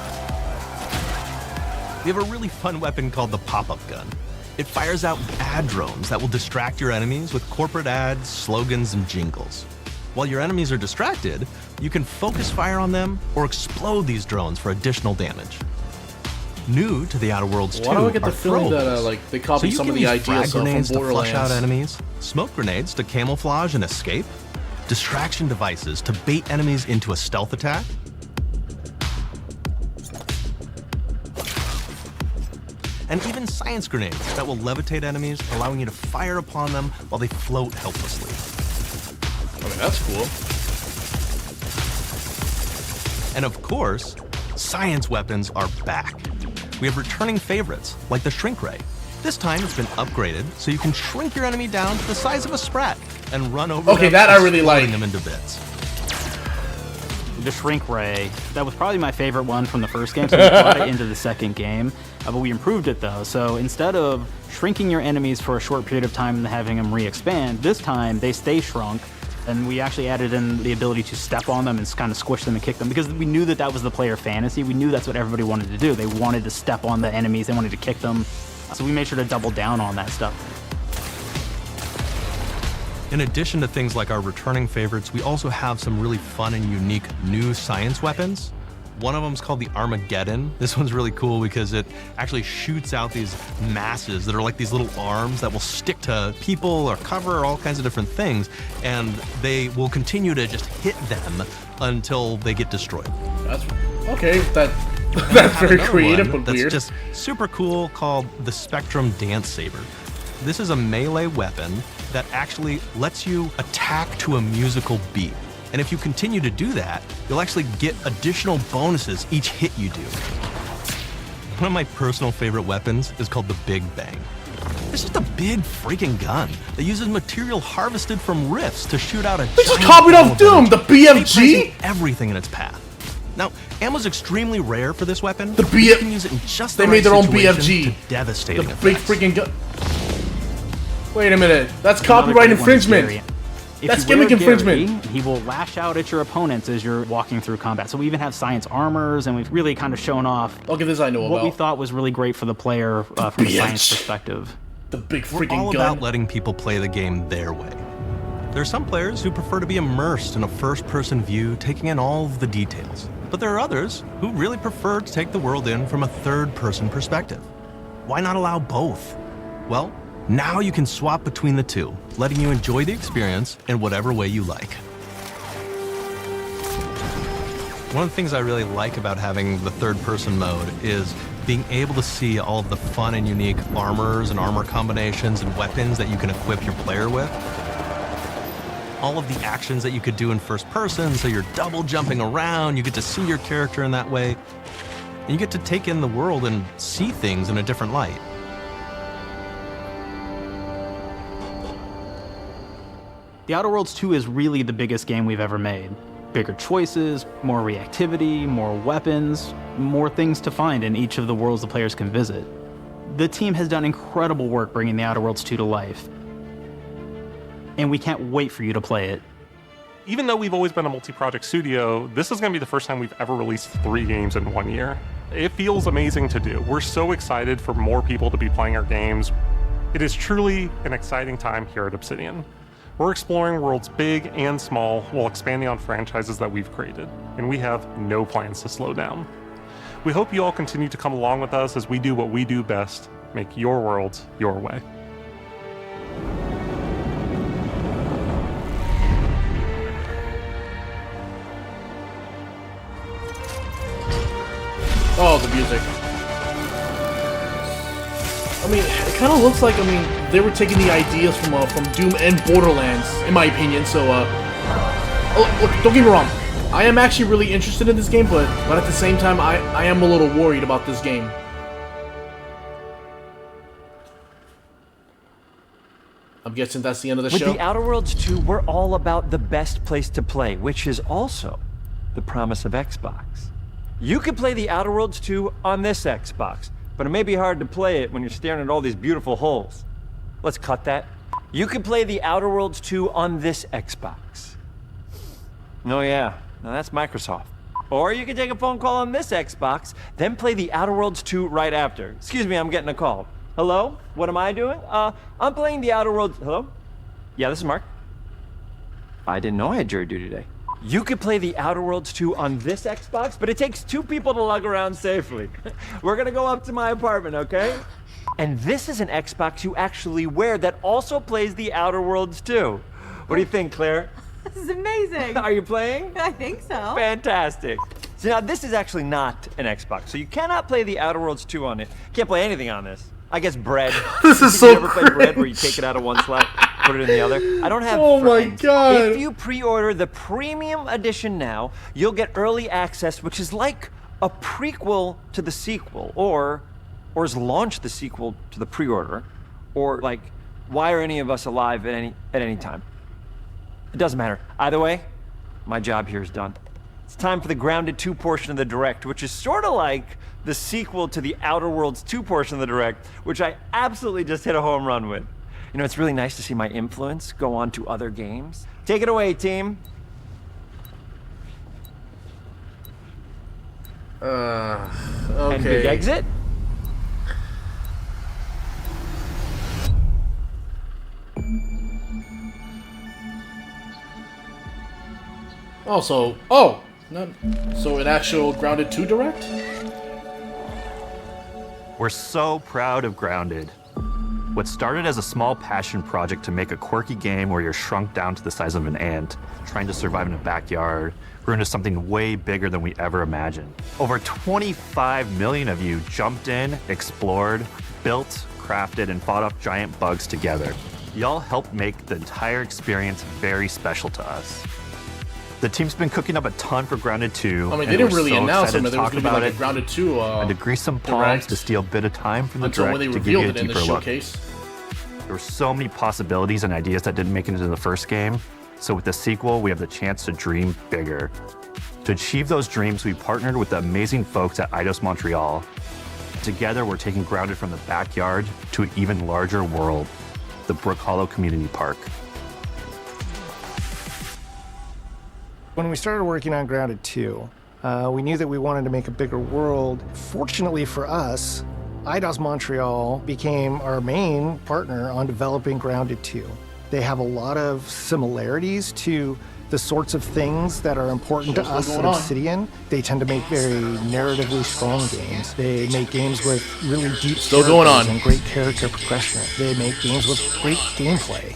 Speaker 11: We have a really fun weapon called the pop-up gun. It fires out ad drones that will distract your enemies with corporate ads, slogans, and jingles. While your enemies are distracted, you can focus fire on them or explode these drones for additional damage. New to The Outer Worlds 2
Speaker 1: Why do I get the
Speaker 11: are
Speaker 1: feeling that
Speaker 11: throwables.
Speaker 1: like they copied some of the ideas
Speaker 11: frag
Speaker 1: from
Speaker 11: grenades to
Speaker 1: Borderlands?
Speaker 11: flush out enemies, smoke grenades to camouflage and escape, distraction devices to bait enemies into a stealth attack, and even science grenades that will levitate enemies, allowing you to fire upon them while they float helplessly.
Speaker 1: I mean, that's cool.
Speaker 11: And of course, science weapons are back. We have returning favorites, like the Shrink Ray. This time it's been upgraded so you can shrink your enemy down to the size of a sprat and run over them,
Speaker 1: that I really like.
Speaker 11: them into bits.
Speaker 26: The Shrink Ray, that was probably my favorite one from the first game, so we brought it into the second game, but we improved it though. So instead of shrinking your enemies for a short period of time and having them re-expand, this time they stay shrunk, and we actually added in the ability to step on them and kind of squish them and kick them, because we knew that that was the player fantasy. We knew that's what everybody wanted to do. They wanted to step on the enemies, they wanted to kick them, so we made sure to double down on that stuff.
Speaker 11: In addition to things like our returning favorites, we also have some really fun and unique new science weapons. One of them is called the Armageddon. This one's really cool because it actually shoots out these masses that are like these little arms that will stick to people or cover or all kinds of different things, and they will continue to just hit them until they get destroyed.
Speaker 1: That's okay. That's very creative but
Speaker 11: that's
Speaker 1: weird.
Speaker 11: Just super cool, called the Spectrum Dance Saber. This is a melee weapon that actually lets you attack to a musical beat. And if you continue to do that, you'll actually get additional bonuses each hit you do. One of my personal favorite weapons is called the Big Bang. It's just a big freaking gun that uses material harvested from rifts to shoot out a
Speaker 1: This is copied off Doom, the BFG?
Speaker 11: Everything in its path. Now, ammo's extremely rare for this weapon.
Speaker 1: The
Speaker 11: but you can use it in just the
Speaker 1: They
Speaker 11: right
Speaker 1: made their own
Speaker 11: situation
Speaker 1: BFG.
Speaker 11: to devastating
Speaker 1: The
Speaker 11: effects.
Speaker 1: big freaking gun. Wait a minute. That's
Speaker 26: Another
Speaker 1: copyright
Speaker 26: great one is
Speaker 1: infringement.
Speaker 26: Gary. If
Speaker 1: That's
Speaker 26: you wear
Speaker 1: gimmick infringement.
Speaker 26: Gary, he will lash out at your opponents as you're walking through combat. So we even have science armors, and we've really kind of shown off
Speaker 1: Okay, this I know
Speaker 26: what we
Speaker 1: about.
Speaker 26: thought was really great for the player from a science perspective.
Speaker 1: The big
Speaker 11: We're
Speaker 1: freaking
Speaker 11: all
Speaker 1: gun.
Speaker 11: about letting people play the game their way. There are some players who prefer to be immersed in a first-person view, taking in all of the details. But there are others who really prefer to take the world in from a third-person perspective. Why not allow both? Well, now you can swap between the two, letting you enjoy the experience in whatever way you like. One of the things I really like about having the third-person mode is being able to see all of the fun and unique armors and armor combinations and weapons that you can equip your player with. All of the actions that you could do in first person, so you're double jumping around, you get to see your character in that way, and you get to take in the world and see things in a different light.
Speaker 26: The Outer Worlds 2 is really the biggest game we've ever made. Bigger choices, more reactivity, more weapons, more things to find in each of the worlds the players can visit. The team has done incredible work bringing The Outer Worlds 2 to life, and we can't wait for you to play it.
Speaker 23: Even though we've always been a multi-project studio, this is going to be the first time we've ever released 3 games in 1 year. It feels amazing to do. We're so excited for more people to be playing our games. It is truly an exciting time here at Obsidian. We're exploring worlds big and small while expanding on franchises that we've created, and we have no plans to slow down. We hope you all continue to come along with us as we do what we do best, make your worlds your way.
Speaker 1: Oh, the music. I mean, it kind of looks like, I mean, they were taking the ideas from Doom and Borderlands, in my opinion, so, look, don't get me wrong. I am actually really interested in this game, but at the same time, I am a little worried about this game. I'm guessing that's the end of the show.
Speaker 19: With The Outer Worlds 2, we're all about the best place to play, which is also the promise of Xbox. You can play The Outer Worlds 2 on this Xbox, but it may be hard to play it when you're staring at all these beautiful holes. Let's cut that. You can play The Outer Worlds 2 on this Xbox. Oh yeah, now that's Microsoft. Or you can take a phone call on this Xbox, then play The Outer Worlds 2 right after. Excuse me, I'm getting a call. Hello? What am I doing? I'm playing The Outer Worlds. Hello? Yeah, this is Mark. I didn't know I had jury duty today. You could play The Outer Worlds 2 on this Xbox, but it takes 2 people to lug around safely. We're gonna go up to my apartment, okay? And this is an Xbox you actually wear that also plays The Outer Worlds 2. What do you think, Claire?
Speaker 9: This is amazing.
Speaker 19: Are you playing?
Speaker 9: I think so.
Speaker 19: Fantastic. So now this is actually not an Xbox, so you cannot play The Outer Worlds 2 on it. Can't play anything on this. I guess bread.
Speaker 1: This is so
Speaker 19: You ever play bread where you take it out of one slot, put it in the other? I don't have
Speaker 1: Oh my
Speaker 19: friends.
Speaker 1: God.
Speaker 19: If you pre-order the premium edition now, you'll get early access, which is like a prequel to the sequel, or is launch the sequel to the pre-order, or like, why are any of us alive at any time? It doesn't matter. Either way, my job here is done. It's time for the Grounded 2 portion of the Direct, which is sort of like the sequel to the Outer Worlds 2 portion of the Direct, which I absolutely just hit a home run with. You know, it's really nice to see my influence go on to other games. Take it away, team.
Speaker 1: Okay.
Speaker 19: And big exit.
Speaker 1: Also, so an actual Grounded 2 Direct?
Speaker 11: We're so proud of Grounded. What started as a small passion project to make a quirky game where you're shrunk down to the size of an ant, trying to survive in a backyard, grew into something way bigger than we ever imagined. Over 25 million of you jumped in, explored, built, crafted, and fought off giant bugs together. Y'all helped make the entire experience very special to us. The team's been cooking up a ton for Grounded 2.
Speaker 1: I mean, they didn't really announce
Speaker 11: them,
Speaker 1: that there was going to be like a Grounded 2
Speaker 11: and to grease some palms
Speaker 1: Direct
Speaker 11: to steal a bit of time from the
Speaker 1: until
Speaker 11: Direct
Speaker 1: when they
Speaker 11: to give you a
Speaker 1: revealed it in the
Speaker 11: deeper look.
Speaker 1: showcase.
Speaker 11: There were so many possibilities and ideas that didn't make it into the first game. So with the sequel, we have the chance to dream bigger. To achieve those dreams, we partnered with the amazing folks at Eidos Montreal. Together, we're taking Grounded from the backyard to an even larger world, the Brook Hollow Community Park.
Speaker 13: When we started working on Grounded 2, we knew that we wanted to make a bigger world. Fortunately for us, Eidos Montreal became our main partner on developing Grounded 2. They have a lot of similarities to the sorts of things that are important to us at Obsidian. They tend to make very narratively strong games. They make games with really deep characters and great character progression. They make games with great gameplay.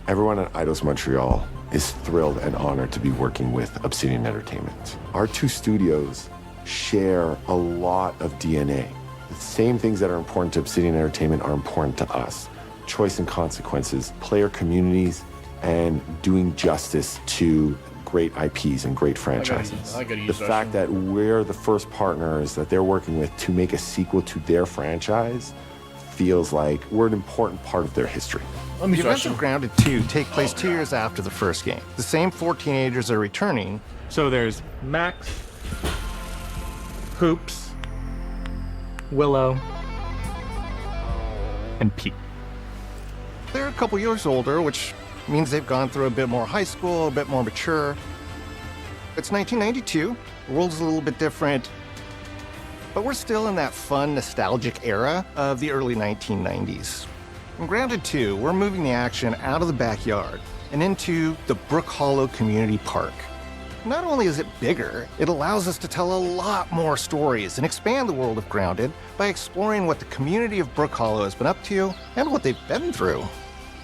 Speaker 14: Everyone at Eidos Montreal is thrilled and honored to be working with Obsidian Entertainment. Our two studios share a lot of DNA. The same things that are important to Obsidian Entertainment are important to us. Choice and consequences, player communities, and doing justice to great IPs and great franchises. The fact that we're the first partners that they're working with to make a sequel to their franchise feels like we're an important part of their history.
Speaker 13: The events of Grounded 2 take place 2 years after the first game. The same 4 teenagers are returning.
Speaker 23: So there's Max, Hoops, Willow,
Speaker 11: and Pete.
Speaker 13: They're a couple years older, which means they've gone through a bit more high school, a bit more mature. It's 1992. The world's a little bit different, but we're still in that fun, nostalgic era of the early 1990s. In Grounded 2, we're moving the action out of the backyard and into the Brook Hollow Community Park. Not only is it bigger, it allows us to tell a lot more stories and expand the world of Grounded by exploring what the community of Brook Hollow has been up to and what they've been through.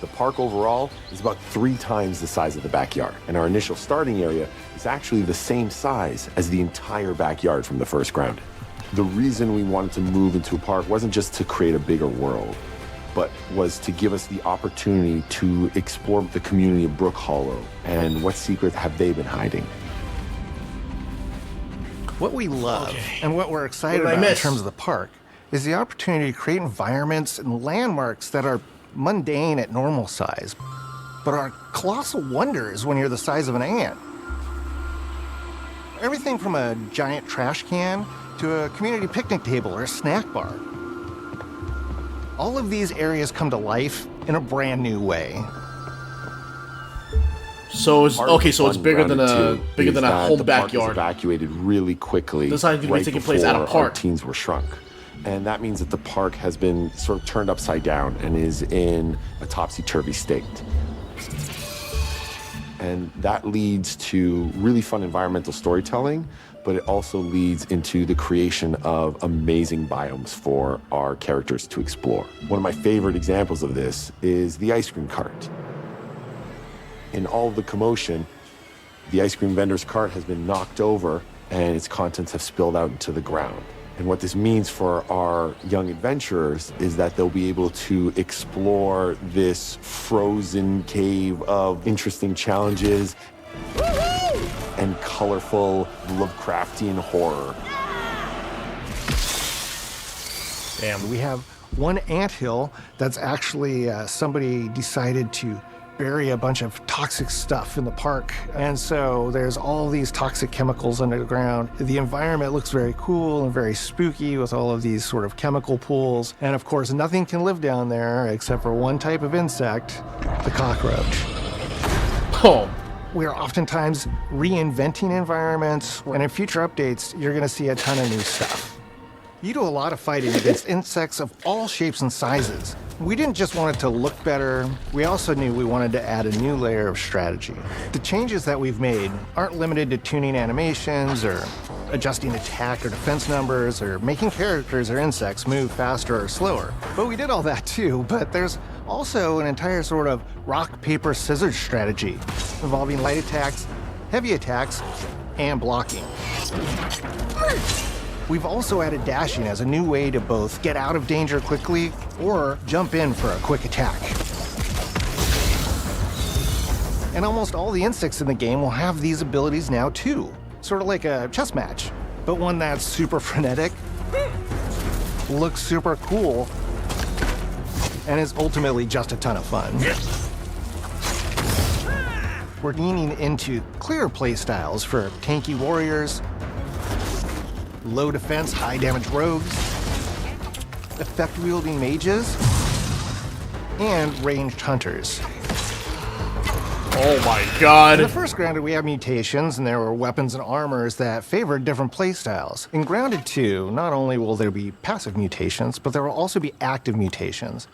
Speaker 14: The park overall is about 3 times the size of the backyard, and our initial starting area is actually the same size as the entire backyard from the first Grounded. The reason we wanted to move into a park wasn't just to create a bigger world, but was to give us the opportunity to explore the community of Brook Hollow and what secrets have they been hiding.
Speaker 13: What we love and what we're excited about in terms of the park is the opportunity to create environments and landmarks that are mundane at normal size, but are colossal wonders when you're the size of an ant. Everything from a giant trash can to a community picnic table or a snack bar. All of these areas come to life in a brand new way.
Speaker 1: So it's okay. So it's bigger than a home
Speaker 14: the
Speaker 1: backyard.
Speaker 14: Park was evacuated really quickly.
Speaker 1: This is going to be taking place at a
Speaker 14: before our
Speaker 1: park.
Speaker 14: teens were shrunk, and that means that the park has been sort of turned upside down and is in a topsy-turvy state. And that leads to really fun environmental storytelling, but it also leads into the creation of amazing biomes for our characters to explore. One of my favorite examples of this is the ice cream cart. In all of the commotion, the ice cream vendor's cart has been knocked over and its contents have spilled out into the ground. And what this means for our young adventurers is that they'll be able to explore this frozen cave of interesting challenges and colorful Lovecraftian horror.
Speaker 13: Damn. We have one anthill that's actually somebody decided to bury a bunch of toxic stuff in the park. And so there's all these toxic chemicals underground. The environment looks very cool and very spooky with all of these sort of chemical pools. And of course, nothing can live down there except for one type of insect, the cockroach.
Speaker 1: Oh.
Speaker 13: We are oftentimes reinventing environments, and in future updates, you're gonna see a ton of new stuff. You do a lot of fighting against insects of all shapes and sizes. We didn't just want it to look better, we also knew we wanted to add a new layer of strategy. The changes that we've made aren't limited to tuning animations or adjusting attack or defense numbers or making characters or insects move faster or slower. But we did all that too, but there's also an entire sort of rock, paper, scissors strategy involving light attacks, heavy attacks, and blocking. We've also added dashing as a new way to both get out of danger quickly or jump in for a quick attack. And almost all the insects in the game will have these abilities now too. Sort of like a chess match, but one that's super frenetic, looks super cool, and is ultimately just a ton of fun. We're leaning into clear play styles for tanky warriors, low defense, high damage rogues, effect-wielding mages, and ranged hunters.
Speaker 1: Oh my god.
Speaker 13: In the first Grounded, we have mutations, and there were weapons and armors that favored different playstyles. In Grounded 2, not only will there be passive mutations, but there will also be active mutations.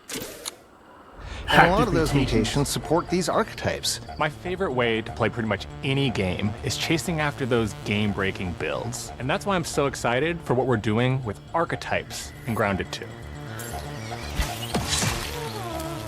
Speaker 13: And a lot of those mutations support these archetypes.
Speaker 23: My favorite way to play pretty much any game is chasing after those game-breaking builds. And that's why I'm so excited for what we're doing with archetypes in Grounded 2.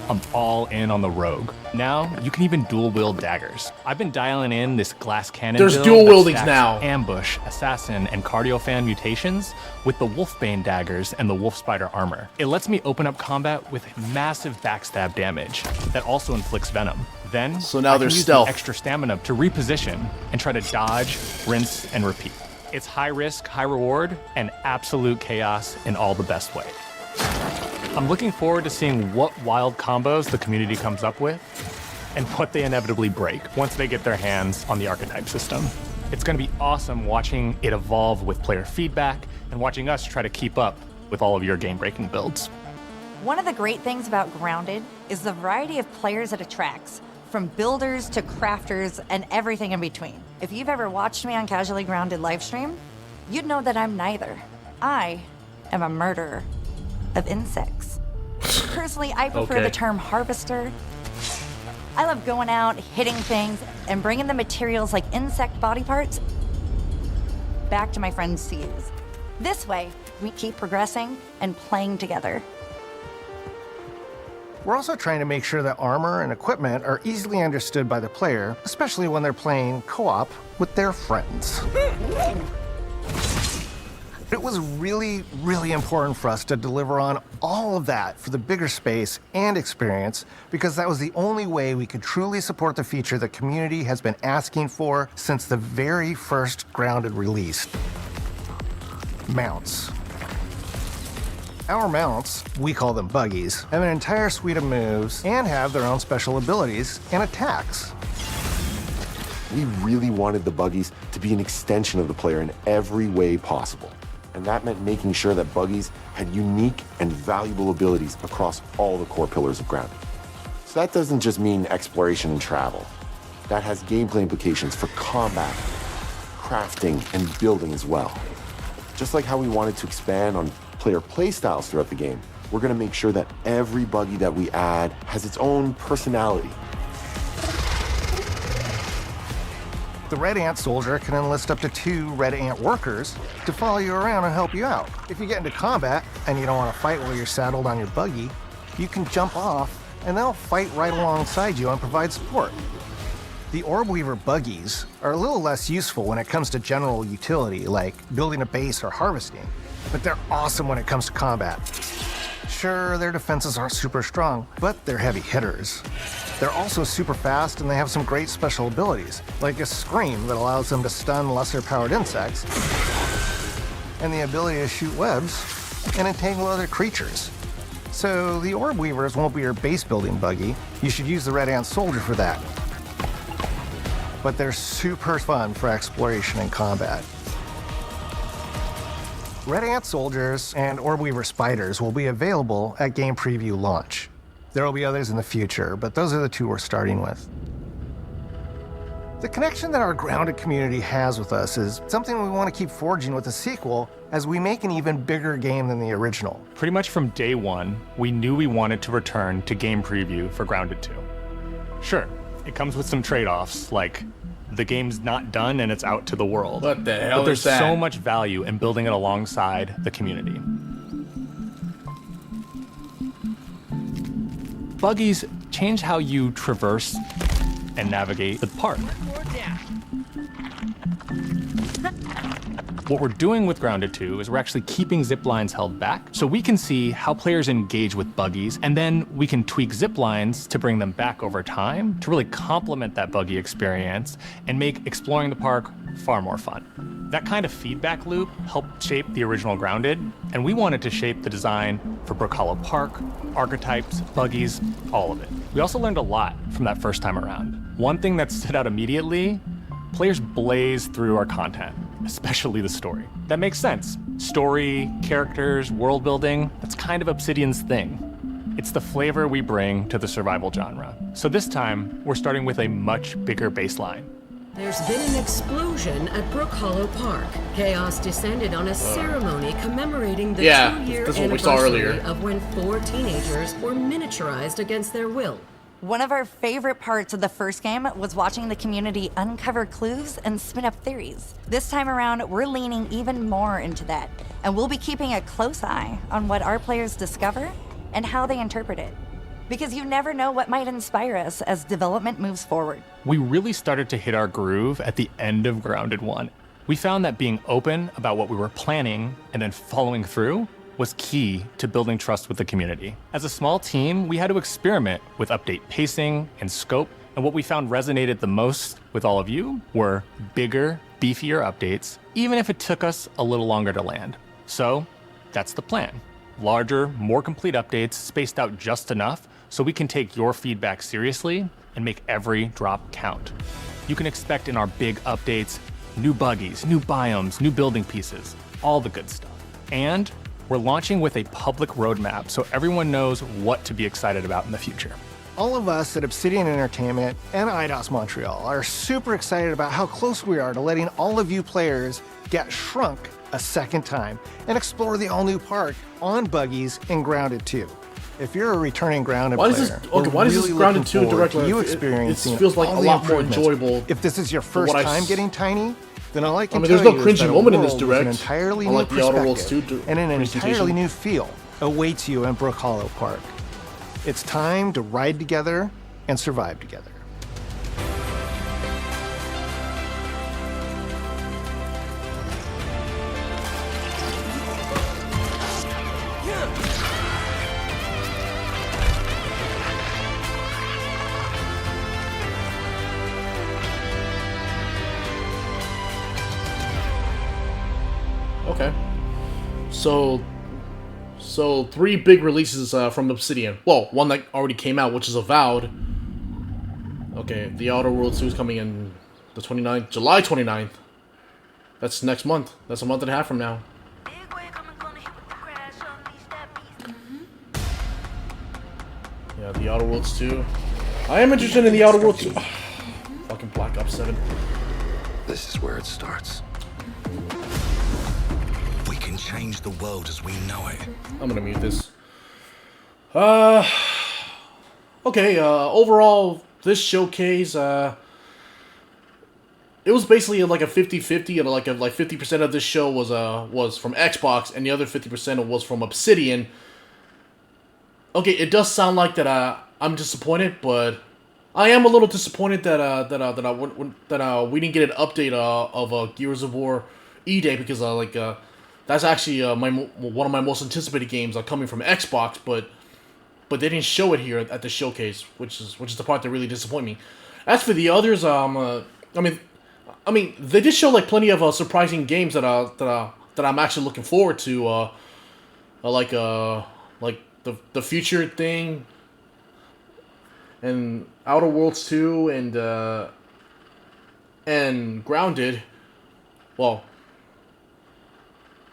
Speaker 23: I'm all in on the rogue. Now, you can even dual-wield daggers. I've been dialing in this glass cannon
Speaker 1: There's
Speaker 23: build
Speaker 1: dual
Speaker 23: that
Speaker 1: wieldings
Speaker 23: stacks
Speaker 1: now.
Speaker 23: Ambush, assassin, and cardiofan mutations with the Wolfbane daggers and the Wolf Spider armor. It lets me open up combat with massive backstab damage that also inflicts venom. Then,
Speaker 1: so now
Speaker 23: I
Speaker 1: there's
Speaker 23: can use
Speaker 1: stealth.
Speaker 23: the extra stamina to reposition and try to dodge, rinse, and repeat. It's high risk, high reward, and absolute chaos in all the best way. I'm looking forward to seeing what wild combos the community comes up with and what they inevitably break once they get their hands on the archetype system. It's going to be awesome watching it evolve with player feedback and watching us try to keep up with all of your game-breaking builds.
Speaker 2: One of the great things about Grounded is the variety of players it attracts, from builders to crafters and everything in between. If you've ever watched me on Casually Grounded livestream, you'd know that I'm neither. I am a murderer of insects. Personally, I prefer the term harvester. I love going out, hitting things, and bringing the materials like insect body parts back to my friends to use. This way, we keep progressing and playing together.
Speaker 13: We're also trying to make sure that armor and equipment are easily understood by the player, especially when they're playing co-op with their friends. It was really, really important for us to deliver on all of that for the bigger space and experience, because that was the only way we could truly support the feature the community has been asking for since the very first Grounded release. Mounts. Our mounts, we call them buggies, have an entire suite of moves and have their own special abilities and attacks.
Speaker 14: We really wanted the buggies to be an extension of the player in every way possible. And that meant making sure that buggies had unique and valuable abilities across all the core pillars of Grounded. So that doesn't just mean exploration and travel. That has gameplay implications for combat, crafting, and building as well. Just like how we wanted to expand on player playstyles throughout the game, we're going to make sure that every buggy that we add has its own personality.
Speaker 13: The Red Ant soldier can enlist up to 2 Red Ant workers to follow you around and help you out. If you get into combat and you don't want to fight while you're saddled on your buggy, you can jump off and they'll fight right alongside you and provide support. The Orb Weaver buggies are a little less useful when it comes to general utility, like building a base or harvesting, but they're awesome when it comes to combat. Sure, their defenses aren't super strong, but they're heavy hitters. They're also super fast and they have some great special abilities, like a scream that allows them to stun lesser powered insects, and the ability to shoot webs and entangle other creatures. So the Orb Weavers won't be your base building buggy. You should use the Red Ant Soldier for that. But they're super fun for exploration and combat. Red Ant Soldiers and Orb Weaver Spiders will be available at game preview launch. There will be others in the future, but those are the 2 we're starting with. The connection that our Grounded community has with us is something we want to keep forging with the sequel as we make an even bigger game than the original.
Speaker 23: Pretty much from day one, we knew we wanted to return to game preview for Grounded 2. Sure, it comes with some trade-offs, like the game's not done and it's out to the world.
Speaker 1: What the hell
Speaker 23: But there's
Speaker 1: is that?
Speaker 23: so much value in building it alongside the community. Buggies change how you traverse and navigate the park. What we're doing with Grounded 2 is we're actually keeping zip lines held back so we can see how players engage with buggies, and then we can tweak zip lines to bring them back over time to really complement that buggy experience and make exploring the park far more fun. That kind of feedback loop helped shape the original Grounded, and we wanted to shape the design for Brook Hollow Park, archetypes, buggies, all of it. We also learned a lot from that first time around. One thing that stood out immediately, players blaze through our content, especially the story. That makes sense. Story, characters, world building, that's kind of Obsidian's thing. It's the flavor we bring to the survival genre. So this time, we're starting with a much bigger baseline.
Speaker 15: There's been an explosion at Brook Hollow Park. Chaos descended on a ceremony commemorating the 2-year anniversary of when 4 teenagers were miniaturized against their will.
Speaker 2: One of our favorite parts of the first game was watching the community uncover clues and spin up theories. This time around, we're leaning even more into that, and we'll be keeping a close eye on what our players discover and how they interpret it. Because you never know what might inspire us as development moves forward.
Speaker 23: We really started to hit our groove at the end of Grounded 1. We found that being open about what we were planning and then following through was key to building trust with the community. As a small team, we had to experiment with update pacing and scope, and what we found resonated the most with all of you were bigger, beefier updates, even if it took us a little longer to land. So that's the plan. Larger, more complete updates spaced out just enough so we can take your feedback seriously and make every drop count. You can expect in our big updates, new buggies, new biomes, new building pieces, all the good stuff. And we're launching with a public roadmap so everyone knows what to be excited about in the future.
Speaker 13: All of us at Obsidian Entertainment and IDOS Montreal are super excited about how close we are to letting all of you players get shrunk a second time and explore the all-new park on buggies in Grounded 2. If you're a returning Grounded player,
Speaker 1: why does this Grounded 2 directly?
Speaker 13: You experiencing
Speaker 1: it feels like
Speaker 13: all
Speaker 1: a
Speaker 13: the
Speaker 1: lot more
Speaker 13: improvements.
Speaker 1: enjoyable.
Speaker 13: If this is your first time getting tiny, then all I can
Speaker 1: there's
Speaker 13: tell
Speaker 1: no
Speaker 13: you
Speaker 1: cringy
Speaker 13: is that
Speaker 1: moment
Speaker 13: a
Speaker 1: in this
Speaker 13: world with an
Speaker 1: direct,
Speaker 13: entirely new
Speaker 1: unlike the Outer Worlds
Speaker 13: perspective
Speaker 1: 2
Speaker 13: and an
Speaker 1: presentation.
Speaker 13: entirely new feel awaits you in Brook Hollow Park. It's time to ride together and survive together.
Speaker 1: Okay. So 3 big releases from Obsidian. Well, one that already came out, which is Avowed. Okay, The Outer Worlds 2 is coming in the 29th, July 29th. That's next month. That's a month and a half from now. Yeah, The Outer Worlds 2. I am interested in The Outer Worlds 2. Fucking Black Ops 7.
Speaker 3: This is where it starts. We can change the world as we know it.
Speaker 1: I'm gonna mute this. Okay, overall, this showcase, it was basically like a 50-50, and like 50% of this show was from Xbox, and the other 50% was from Obsidian. Okay, it does sound like that I'm disappointed, but I am a little disappointed that we didn't get an update of Gears of War E-Day, because that's actually one of my most anticipated games coming from Xbox, but they didn't show it here at the showcase, which is the part that really disappointed me. As for the others, I mean, they did show like plenty of surprising games that I'm actually looking forward to, like the Future thing, and Outer Worlds 2, and Grounded. Well.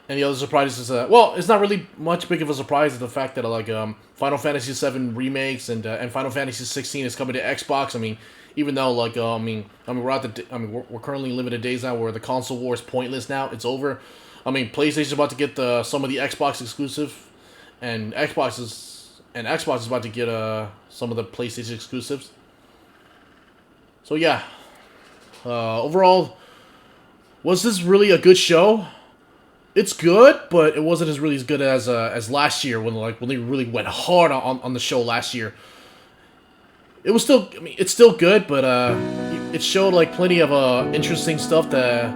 Speaker 1: And the other surprise is, well, it's not really much big of a surprise is the fact that Final Fantasy VII remakes and Final Fantasy 16 is coming to Xbox. I mean, even though we're currently living in days now where the console war is pointless now. It's over. I mean, PlayStation's about to get some of the Xbox exclusive, and Xbox is about to get some of the PlayStation exclusives. So yeah, overall, was this really a good show? It's good, but it wasn't as good as last year when they really went hard on the show last year. It was still, it's still good, but it showed like plenty of interesting stuff that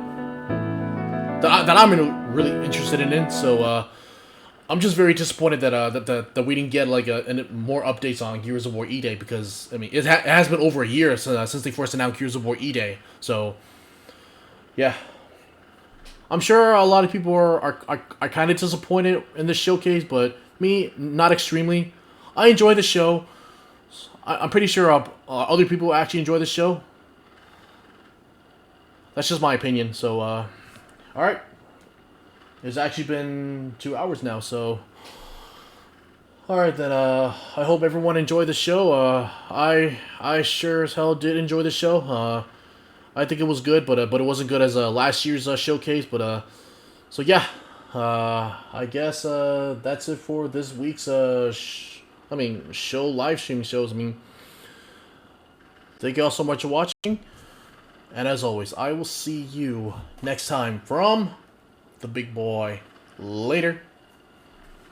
Speaker 1: I'm really interested in. So I'm just very disappointed that we didn't get more updates on Gears of War E-Day, because it has been over a year since they first announced Gears of War E-Day. So yeah. I'm sure a lot of people are kind of disappointed in this showcase, but me, not extremely. I enjoy the show. I'm pretty sure other people actually enjoy the show. That's just my opinion. So, alright. It's actually been 2 hours now, so... Alright, then, I hope everyone enjoyed the show. I sure as hell did enjoy the show. I think it was good, but it wasn't good as last year's showcase. But so yeah, I guess that's it for this week's show live stream shows. Thank you all so much for watching, and as always, I will see you next time from the Big Boy. Later.